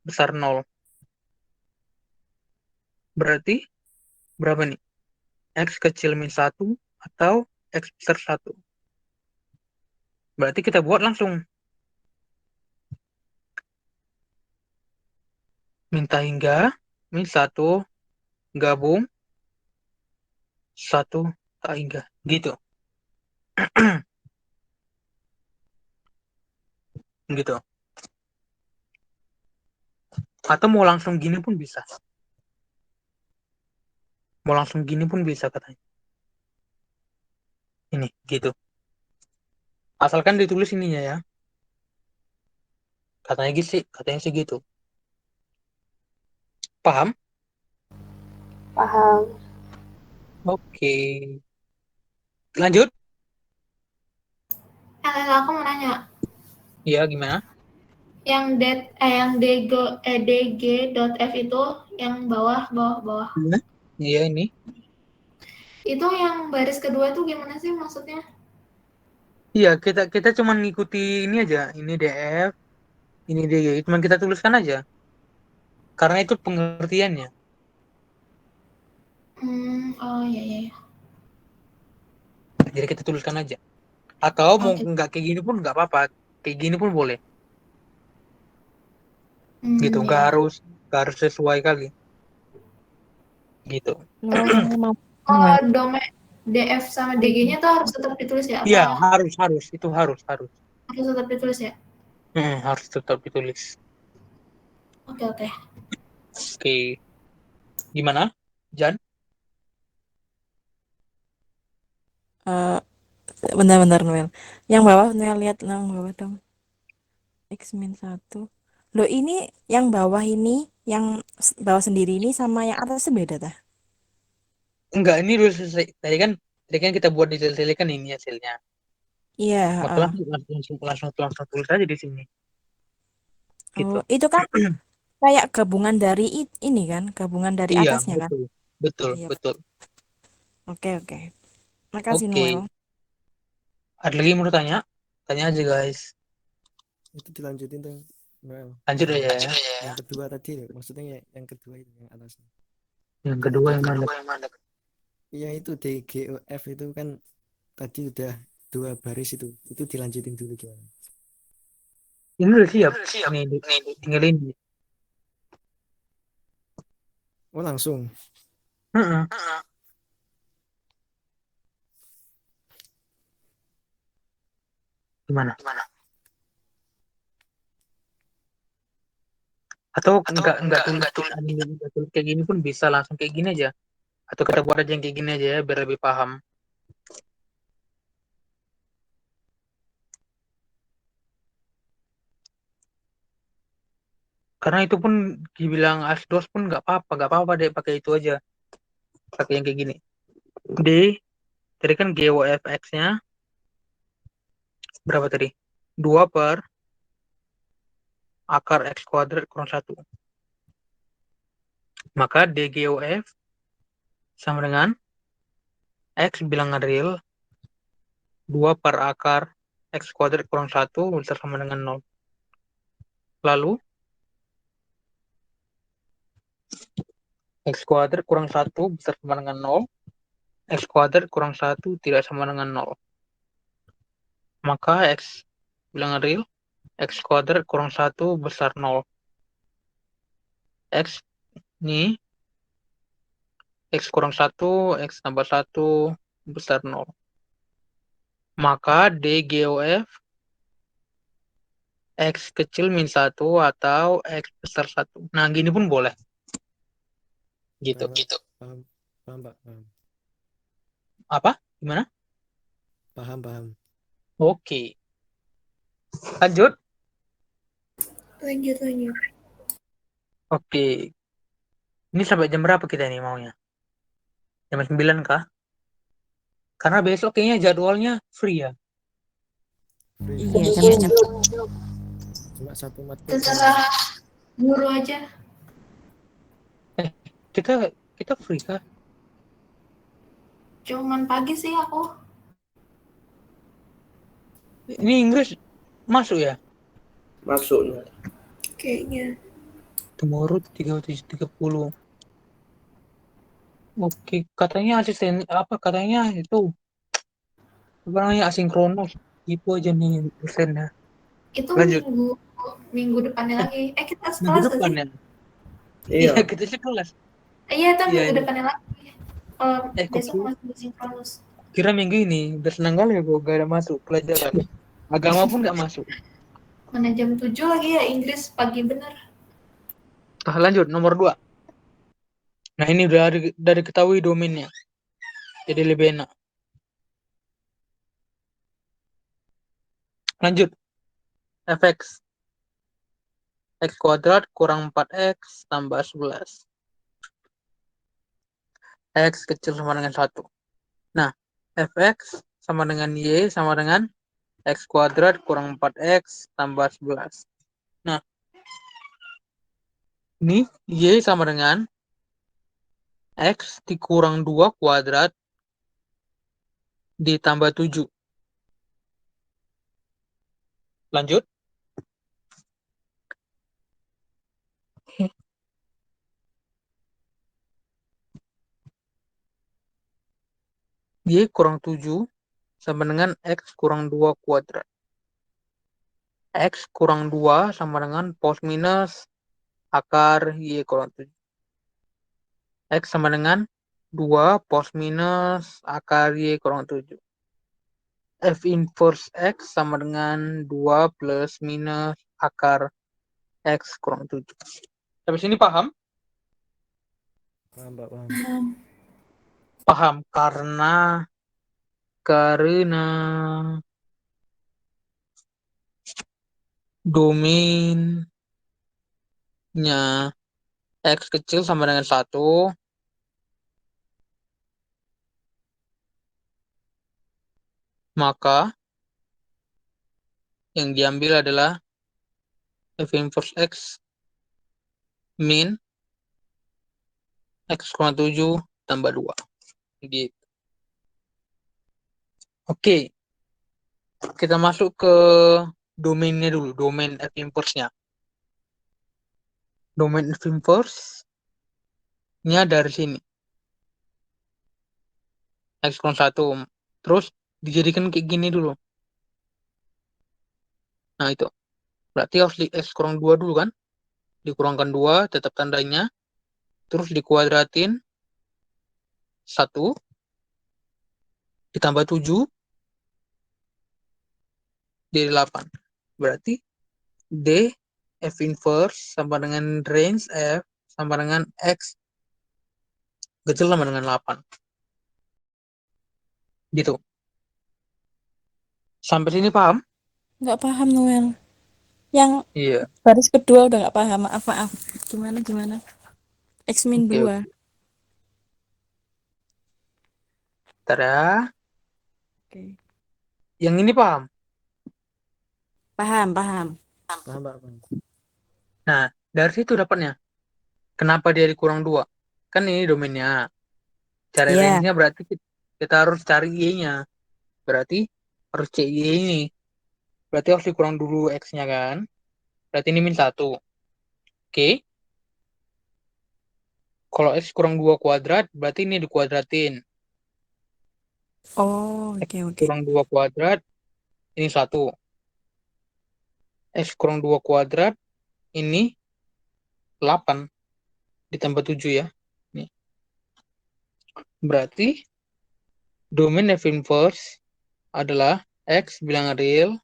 besar 0. Berarti berapa nih? X kecil min 1 atau X besar 1. Berarti kita buat langsung. Minta hingga min 1 gabung 1 tak hingga. Gitu. Gitu. Atau mau langsung gini pun bisa. Mau langsung gini pun bisa katanya. Ini, gitu. Asalkan ditulis ininya ya. Katanya sih gitu. Paham? Paham. Oke. Lanjut. Aku mau nanya. Iya, gimana? Yang DG.F itu yang bawah. Iya, ini. Itu yang baris kedua tuh gimana sih maksudnya? Iya, kita cuma ngikuti ini aja. Ini DF, ini DG. Cuma kita tuliskan aja. Karena itu pengertiannya. Oh iya. Jadi kita tuliskan aja. Atau mau nggak kayak gini pun nggak apa-apa. Kayak gini pun boleh. Gitu. Nggak Ya. harus sesuai kali. Gitu. Oh, domain DF sama DG-nya tuh harus tetap ditulis ya? Iya, Apa harus. Itu harus. harus tetap ditulis ya? Harus tetap ditulis. Oke. Oke. Gimana, Jan? Bentar Noel. Yang bawah Noel, lihat yang bawah dong. X min 1. Loh, ini yang bawah ini, yang bawah sendiri ini sama yang atasnya beda dah. Enggak, ini udah selesai. Tadi kan kita buat di sel-sel kan ini hasilnya. Iya, Maka langsung tulis aja di sini. Gitu. Oh, itu kan kayak gabungan dari ini kan, gabungan dari Iya, atasnya kan. betul. Iya. Betul. Oke. Makasih Oke. Noel. Ada lagi yang mau tanya? Tanya aja, guys. Itu dilanjutin tuh. Noel. Lanjut aja ya. Yang kedua tadi, maksudnya yang kedua itu yang atasnya. Yang Kan kedua tadi yang kan, mana? iya itu DGOF itu kan tadi udah 2 baris itu dilanjutin dulu gimana? Ini udah siap. Nih, tinggal ini. Oh langsung. Heeh. Gimana? Atau enggak tulis kayak gini pun bisa langsung kayak gini aja. Atau kita buat aja yang kayak gini aja ya biar lebih paham. Karena itu pun dibilang asdos pun nggak apa-apa deh pakai itu aja. Pakai yang kayak gini. D, tadi kan GOFX-nya berapa tadi? 2 per akar X kuadrat kurang 1. Maka DGOF sama dengan X bilangan real 2 per akar X kuadrat kurang 1 besar sama dengan 0. Lalu X kuadrat kurang 1 besar sama dengan 0. X kuadrat kurang 1 tidak sama dengan 0. Maka X bilangan real X kuadrat kurang 1 besar 0. X ini X kurang 1, X tambah 1 besar 0. Maka DGOF X kecil min 1 atau X besar 1. Nah, gini pun boleh. Gitu. Paham, Pak, paham. Apa? Gimana? Paham. Oke. Lanjut. Lanjut. Oke. Ini sampai jam berapa kita nih maunya? Jam 9 kah? Karena besok kayaknya jadwalnya free ya. Free. Iya, jam Cuma 1 matkul. Terserah guru aja. Kita free kah? Cuman pagi sih aku. Ini Inggris masuk ya? Masuknya. Kayaknya. Tomorrow 37.30. Oke, katanya asisten katanya itu apa namanya asinkronus. Gitu aja nih dosennya. Itu Lanjut. minggu depannya lagi. Kita Minggu sekelas gak depan sih? ya? Iya. Iya, kita sih kelas. Iya, itu Iya, minggu iya. depannya lagi. Kalau Kok besok masih sinkronus. kira minggu ini udah senang kali ya gue gak ada masuk pelajaran. Agama pun gak masuk. Mana jam 7 lagi ya, Inggris pagi bener. Lanjut, nomor 2. Nah, ini udah diketahui domainnya. Jadi lebih enak. Lanjut. Fx. X kuadrat kurang 4X tambah 11. X kecil sama dengan 1. Nah, Fx sama dengan Y sama dengan X kuadrat kurang 4X tambah 11. Nah, ini Y sama dengan X dikurang 2 kuadrat ditambah 7. Lanjut. Y kurang 7 sama dengan X kurang 2 kuadrat. X kurang 2 sama dengan pos minus akar Y kurang 7. X sama dengan 2 pos minus akar Y kurang 7. F inverse X sama dengan 2 plus minus akar X kurang 7. Sampai sini paham? Paham, Pak, paham. Paham karena domainnya X kecil sama dengan 1, maka yang diambil adalah F inverse X min X kurang 7 tambah 2. Gitu. Oke. Kita masuk ke domainnya dulu, domain F inverse-nya. Domain F inverse-nya dari sini. X kurang 1. Terus dijadikan kayak gini dulu. Nah, itu. Berarti harus di X kurang 2 dulu kan? Dikurangkan 2, tetap tandanya. Terus dikuadratin 1. Ditambah 7. Jadi 8. Berarti D F inverse sama dengan range F sama dengan X kecil sama dengan 8. Gitu. Sampai sini paham? Nggak paham Noel. Yang Iya. baris kedua udah nggak paham. Maaf. Gimana? X min Oke, 2. oke. Tada. Oke. Yang ini paham? Paham. Paham, Pak. Paham. Nah, dari situ dapatnya. Kenapa dia dikurang 2? Kan ini domainnya. Cari Iya. range-nya berarti kita harus cari Y-nya. Berarti harus CY ini. Berarti harus dikurang dulu X-nya kan. Berarti ini min 1. Oke. Kalau X kurang 2 kuadrat, berarti ini dikuadratin. Oh, X oke. kurang 2 kuadrat, ini 1. X kurang 2 kuadrat, ini 8. Ditambah 7 ya. Nih. Berarti domain F inverse adalah X bilangan real,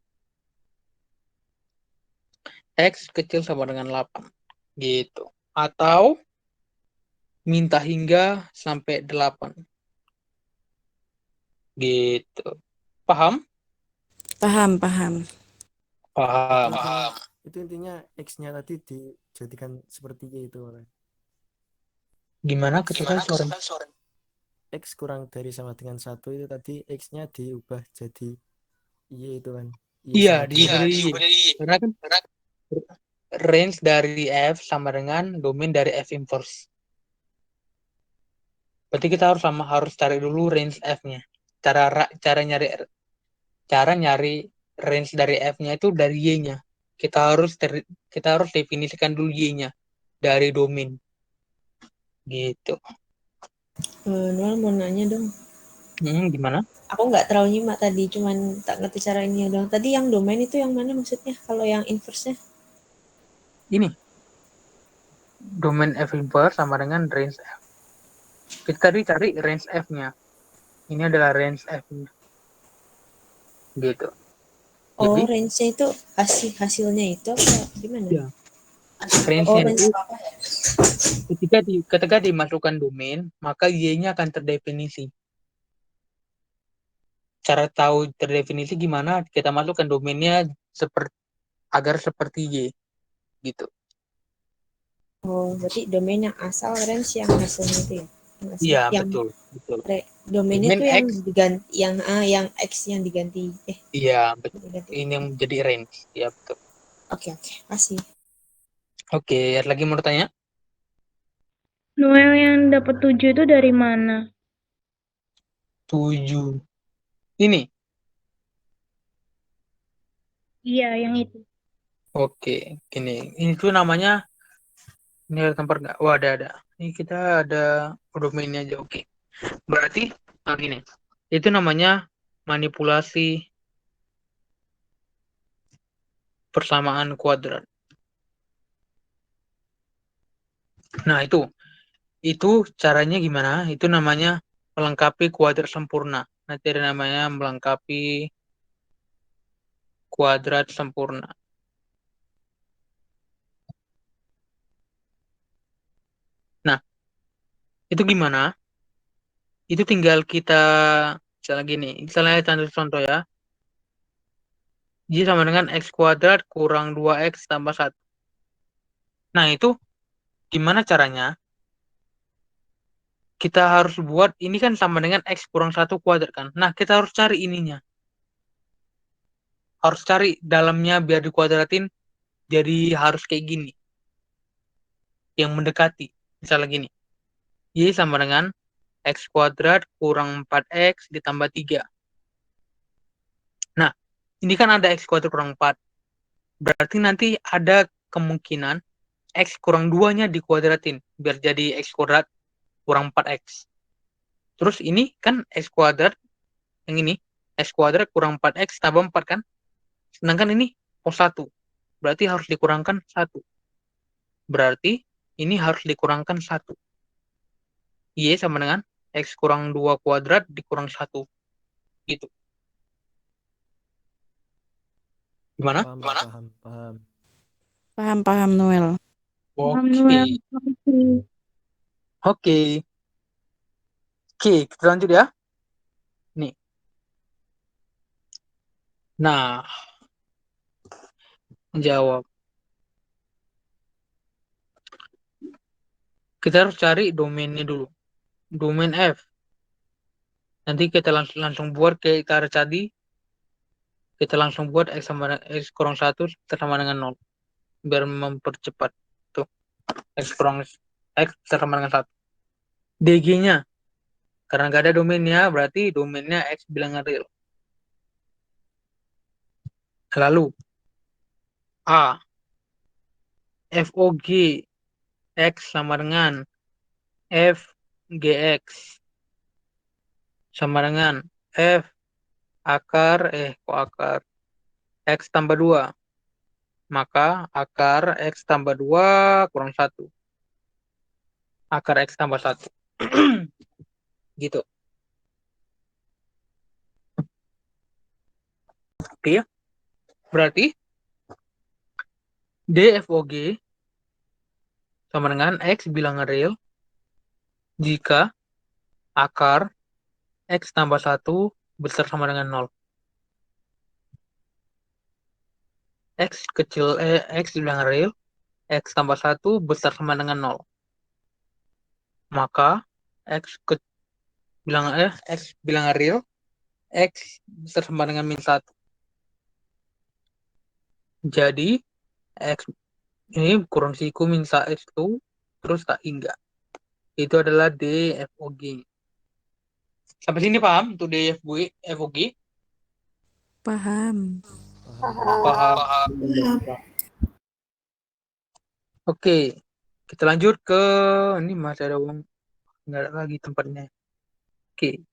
X kecil sama dengan 8. Gitu. Atau minta hingga sampai 8. Gitu. Paham? Paham. Itu intinya X-nya tadi dijadikan seperti Y itu. Gimana kesukaan sore? X kurang dari sama dengan 1 itu tadi X-nya diubah jadi Y itu kan. Iya, sama diubah jadi Y. Karena kan range dari F sama dengan domain dari F inverse. Berarti kita harus cari dulu range F-nya. Cara nyari range dari F-nya itu dari Y-nya. Kita harus definisikan dulu Y-nya dari domain. Gitu. Noel mau nanya dong. Gimana? Aku nggak terlalu nyimak tadi, cuman tak ngerti cara ini dong. Tadi yang domain itu yang mana maksudnya? Kalau yang inverse-nya? Ini. Domain F inverse sama dengan range F. Kita tadi cari range F-nya. Ini adalah range F-nya. Gitu. Oh, Jadi, range-nya itu hasilnya itu apa gimana? ya, range-nya range itu apa? ketika dimasukkan domain, maka Y-nya akan terdefinisi. Cara tahu terdefinisi gimana? Kita masukkan domainnya agar seperti Y. Gitu. Oh, berarti domain yang asal, range yang hasilnya itu ya? Iya, yang betul. domainnya Domain itu yang X, diganti, yang X yang diganti. iya, betul. Diganti. Ini yang menjadi range. Ya, betul. Oke. Kasih. Oke, ada lagi mau tanya? Noel yang dapat 7 itu dari mana? 7. Ini. Iya, yang itu. Oke, gini. Ini tuh namanya, ini ada tempat nggak? Wah, ada. Ini kita ada domainnya aja. Oke. Berarti, gini. Itu namanya manipulasi persamaan kuadrat. Nah, itu caranya gimana? Itu namanya melengkapi kuadrat sempurna. Nanti ada namanya melengkapi kuadrat sempurna. Nah, itu gimana? Itu tinggal kita misalnya gini, misalnya contoh ya. Y sama dengan X kuadrat kurang 2X tambah 1. Nah, itu gimana caranya? Kita harus buat, ini kan sama dengan X kurang 1 kuadrat kan. Nah, kita harus cari ininya. Harus cari dalamnya biar dikuadratin jadi harus kayak gini. Yang mendekati. Misalnya gini. Y sama dengan X kuadrat kurang 4X ditambah 3. Nah, ini kan ada X kuadrat kurang 4. Berarti nanti ada kemungkinan X kurang 2-nya dikuadratin. Biar jadi X kuadrat kurang 4X. Terus ini kan X kuadrat, yang ini, X kuadrat kurang 4X tambah 4 kan? Sedangkan ini pos 1. Berarti harus dikurangkan 1. Berarti ini harus dikurangkan 1. Y sama dengan X kurang 2 kuadrat dikurang 1. Gitu. Gimana? Paham, Gimana? Paham Noel. Oke. Oke. Oke, kita lanjut ya. Nih. Nah, jawab. Kita harus cari domainnya dulu. Domain F. Nanti kita langsung buat kayak cara tadi. Kita langsung buat X kurang 1 sama dengan 0. Biar mempercepat. Tuh. X sama dengan 1. DG-nya. Karena nggak ada domainnya, berarti domainnya X bilangan real. Lalu, A. FOG X sama dengan FGX sama dengan F akar X tambah 2. Maka akar X tambah 2 kurang 1. Akar X tambah 1. Gitu. Oke ya. Berarti DFOG sama dengan X bilangan real jika akar X tambah 1 besar sama dengan 0. X bilangan real, X tambah 1 besar sama dengan 0. Maka X bilangan real, X besar sama dengan min 1. Jadi X ini kurang siku min 1 terus tak hingga. Itu adalah DFOG. Sampai sini paham untuk DFOG? Paham. Paham. Oke, kita lanjut ke ini masih ada uang, nggak ada lagi tempatnya. Oke,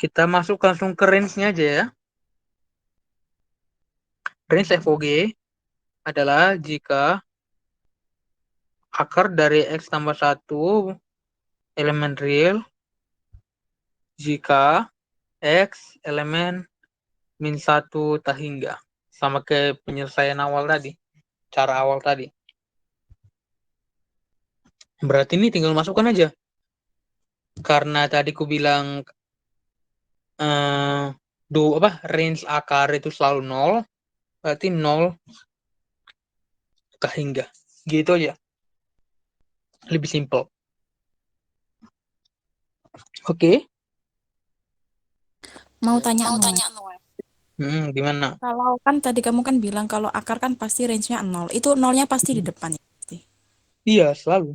kita masuk langsung ke range-nya aja ya. Range FOG adalah jika akar dari X tambah 1 elemen real jika X elemen min 1 tak hingga. Sama kayak penyelesaian awal tadi. Cara awal tadi. Berarti ini tinggal masukkan aja. Karena tadi ku bilang range akar itu selalu 0. Berarti 0 tak hingga. Gitu aja. Lebih simple. Oke. Mau tanya Gimana? Kalau kan tadi kamu kan bilang kalau akar kan pasti range-nya 0. Itu 0-nya pasti di depan ya? Iya, selalu.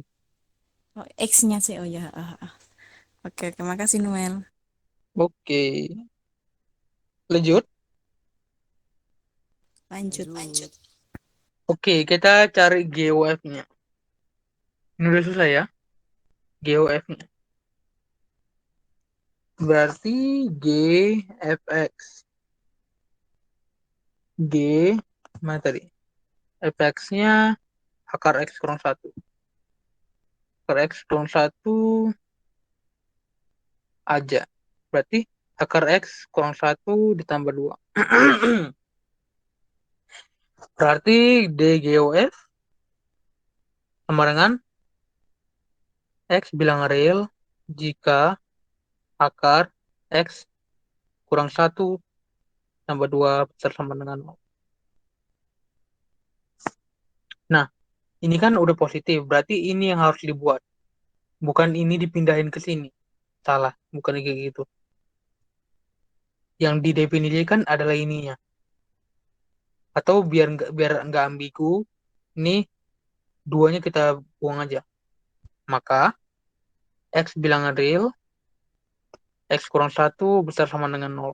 Oh, X-nya sih. Oh ya. Oke, terima kasih Noel. Oke. Lanjut. Lanjut. Oke, kita cari GOF-nya. Ini udah susah ya. GOF-nya. Berarti GFX. G, mana tadi? Fx-nya akar X kurang 1. Akar X kurang 1 aja. Berarti akar X kurang 1 ditambah 2. Berarti DGOF sama dengan X bilangan real jika akar X kurang 1 tambah 2 besar sama dengan 0. Nah, ini kan udah positif. Berarti ini yang harus dibuat. Bukan ini dipindahin ke sini. Salah. Bukan kayak gitu. Yang didefinisikan adalah ininya. Atau biar nggak ambigu, ini duanya kita buang aja. Maka X bilangan real, X kurang 1 besar sama dengan 0.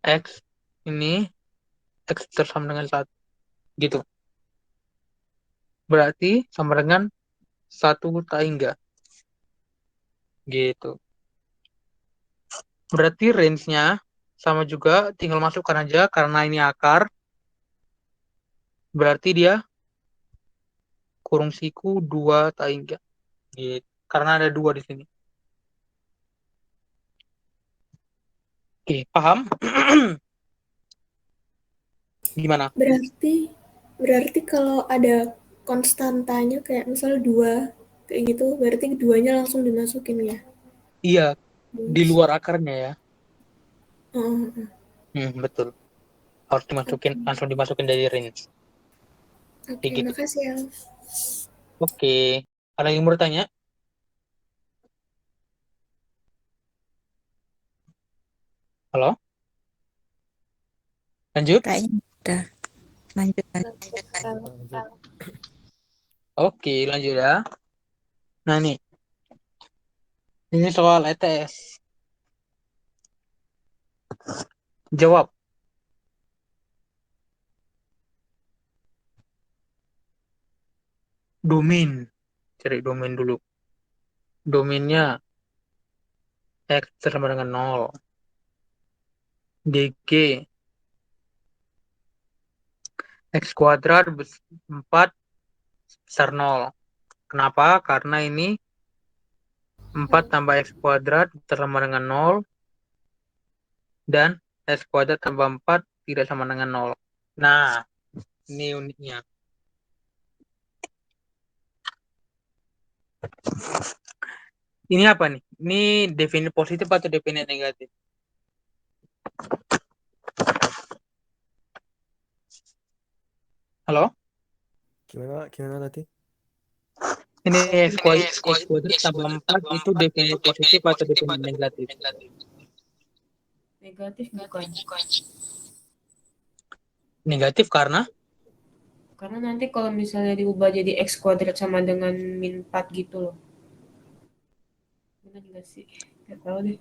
X ini X sama dengan 1. Gitu. Berarti sama dengan 1 tak hingga. Gitu. Berarti range-nya sama juga, tinggal masukkan aja karena ini akar. Berarti dia kurung siku 2 tak hingga. Gitu. Karena ada 2 di sini. Oke, paham? Gimana? Berarti kalau ada konstantanya kayak misal 2 kayak gitu, berarti keduanya langsung dimasukin ya? Iya, di luar akarnya ya. Heeh. Betul. Harus dimasukin, langsung dimasukin dari range. Oke, Kayak gitu. makasih ya. Oke. Ada yang mau bertanya? Halo? Lanjut? Kayaknya udah lanjut. Lanjut. Oke, lanjut ya. Nah nih, ini soal ETS. Jawab. Domain. Cari domain dulu. Domainnya X sama dengan 0. DG. X kuadrat 4 besar 0. Kenapa? Karena ini 4 tambah X kuadrat sama dengan 0. Dan X kuadrat tambah 4 tidak sama dengan 0. Nah, ini uniknya. Ini apa nih? Ini definisi positif atau definisi negatif? Halo? Gimana tadi? Ini X kuadrat tambah 4 itu definisi positif atau definisi negatif? Negatif bukan? Negatif karena? Karena nanti kalau misalnya diubah jadi X kuadrat sama dengan min 4 gitu loh. Benar nggak sih? Nggak tahu deh.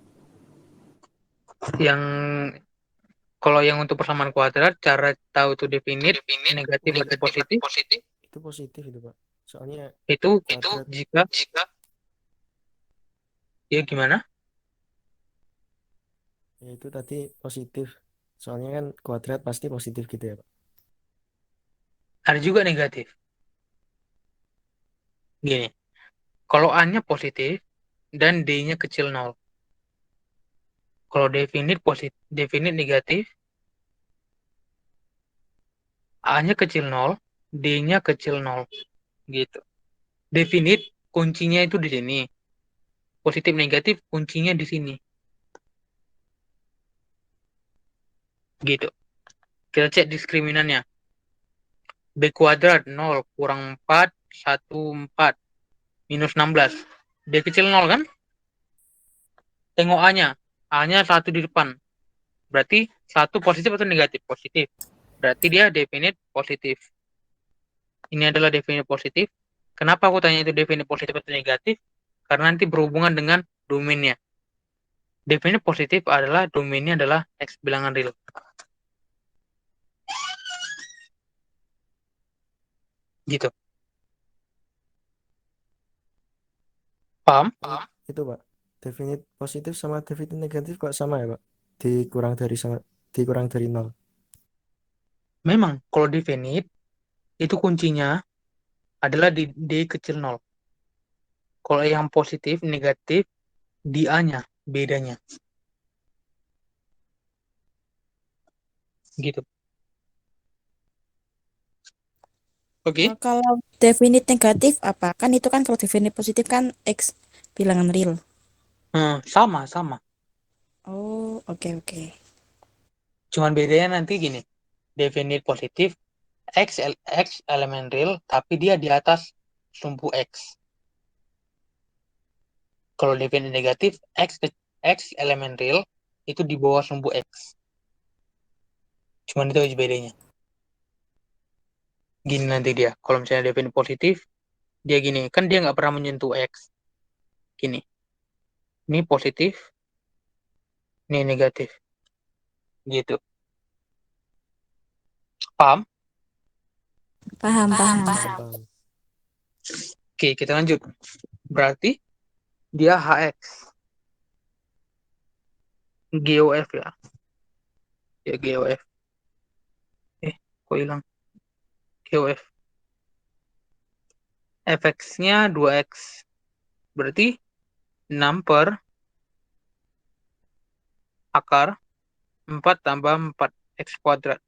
Yang kalau yang untuk persamaan kuadrat, cara tahu itu definit negatif atau positif, Itu positif itu, Pak. Soalnya itu kuadrat jika ya gimana? ya itu tadi positif. Soalnya kan kuadrat pasti positif gitu ya, Pak. Ada juga negatif. Gini, kalau A-nya positif dan D-nya kecil 0. Kalau definit positif, definit negatif, A-nya kecil 0, D-nya kecil 0. Gitu. Definit kuncinya itu di sini. Positif negatif kuncinya di sini. Gitu. Kita cek diskriminannya. B kuadrat 0 kurang 4, 1, 4. Minus 16. D kecil 0 kan? Tengok A-nya. A-nya 1 di depan. Berarti 1 positif atau negatif? Positif. Berarti dia definite positif. Ini adalah definite positif. Kenapa aku tanya itu definite positif atau negatif? Karena nanti berhubungan dengan domainnya. Definite positif adalah domainnya adalah X bilangan real. Gitu. Paham? Itu, Pak. Definit positif sama definit negatif kok sama ya, Pak? Dikurang dari 0. Memang kalau definite itu kuncinya adalah di D kecil 0. Kalau yang positif, negatif, di A-nya, bedanya. Gitu. Oke. Kalau definit negatif apa? Kan itu kan kalau definit positif kan X bilangan real. Sama. Oh, oke. Cuman bedanya nanti gini. Definite positif, X elemen real, tapi dia di atas sumbu X. Kalau definite negatif, X elemen real, itu di bawah sumbu X. Cuman itu aja bedanya. Gini nanti dia. Kalau misalnya definite positif, dia gini. Kan dia nggak pernah menyentuh X. Gini. Ini positif, ini negatif. Gitu. Paham? Paham. Paham. Oke, kita lanjut. Berarti dia HX. GOF ya. Ya, GOF. Kok hilang? GOF. Fx-nya 2x. Berarti 6 per akar 4 tambah 4x kuadrat.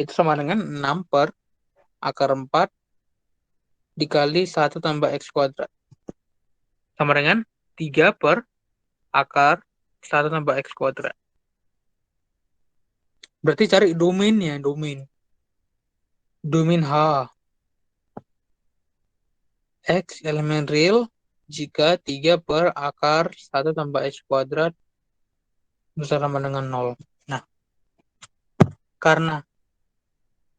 Itu sama dengan 6 per akar 4 dikali 1 tambah x kuadrat. Sama dengan 3 per akar 1 tambah x kuadrat. Berarti cari domainnya, domain H. X elemen real jika 3 per akar 1 tambah x kuadrat besar sama dengan 0. Nah, karena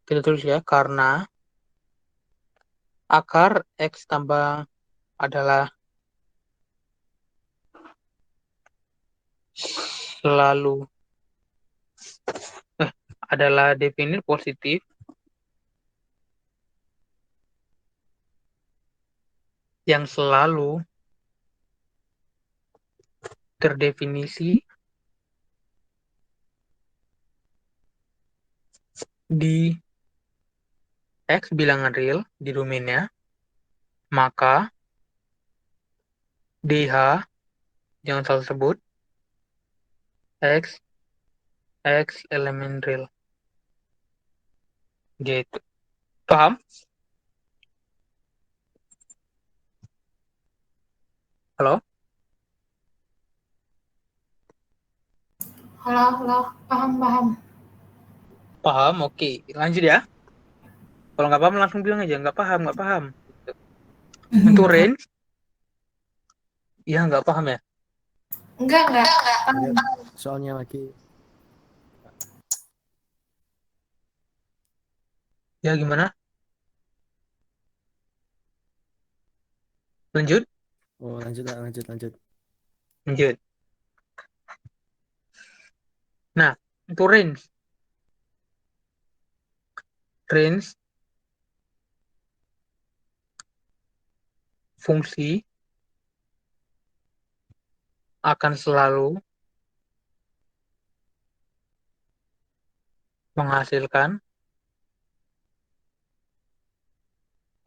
kita tulis ya, karena akar x tambah adalah selalu adalah definit positif, yang selalu terdefinisi di X bilangan real di domainnya, maka DH jangan salah sebut X elemen real. Gitu. Paham? Halo? Halo, paham. Paham? Oke. Lanjut ya. Kalau nggak paham langsung bilang aja, nggak paham. Gitu. Untuk range, ya nggak paham ya? Enggak, Ada paham. soalnya lagi. Ya gimana? Lanjut? Oh, lanjut. Lanjut. Nah, untuk range fungsi akan selalu menghasilkan,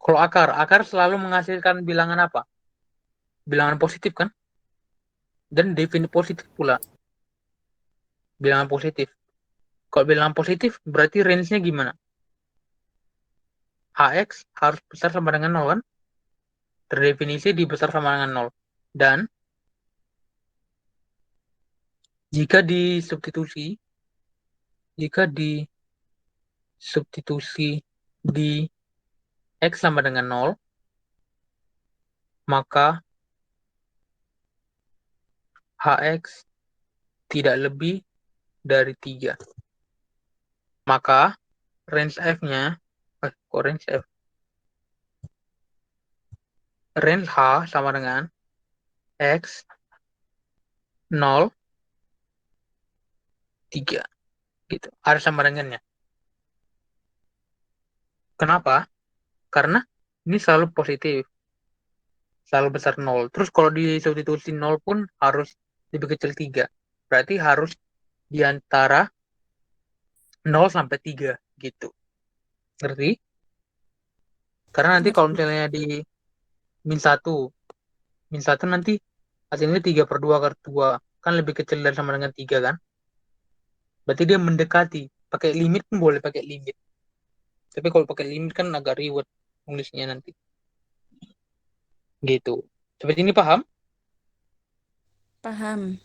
kalau akar selalu menghasilkan bilangan apa? Bilangan positif kan? Dan definisi positif pula. Bilangan positif. Kalau bilangan positif, berarti range-nya gimana? HX harus besar sama dengan 0 kan? Terdefinisi di besar sama dengan 0. Dan jika disubstitusi di X sama dengan 0, maka HX tidak lebih dari 3. Maka range F-nya, range H sama dengan X 0, 3. Gitu. Ada sama dengannya. Kenapa? Karena ini selalu positif. Selalu besar 0. Terus kalau disubstitusi 0 pun harus lebih kecil 3. Berarti harus di antara 0 sampai 3 gitu. Ngerti? Karena nanti kalau misalnya di min 1 nanti hasilnya 3 per 2 per 2. Kan lebih kecil dari sama dengan 3 kan? Berarti dia mendekati. Pakai limit pun boleh pakai limit. Tapi kalau pakai limit kan agak ribet nulisnya nanti. Gitu. Seperti ini paham? Paham.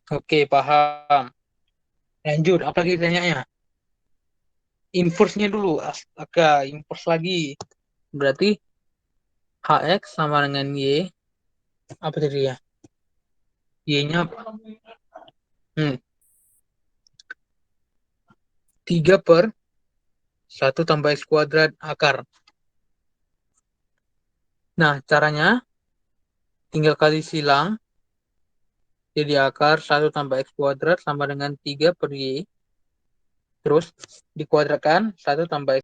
Oke, paham. Lanjut, apa lagi tanyanya? Inverse-nya dulu. Astaga, inverse lagi. Berarti HX sama dengan Y. Apa tadi ya? Y-nya apa? 3 per 1 tambah X kuadrat akar. Nah, caranya tinggal kali silang. Jadi akar 1 tambah X kuadrat sama dengan 3 per Y. terus dikuadratkan 1 tambah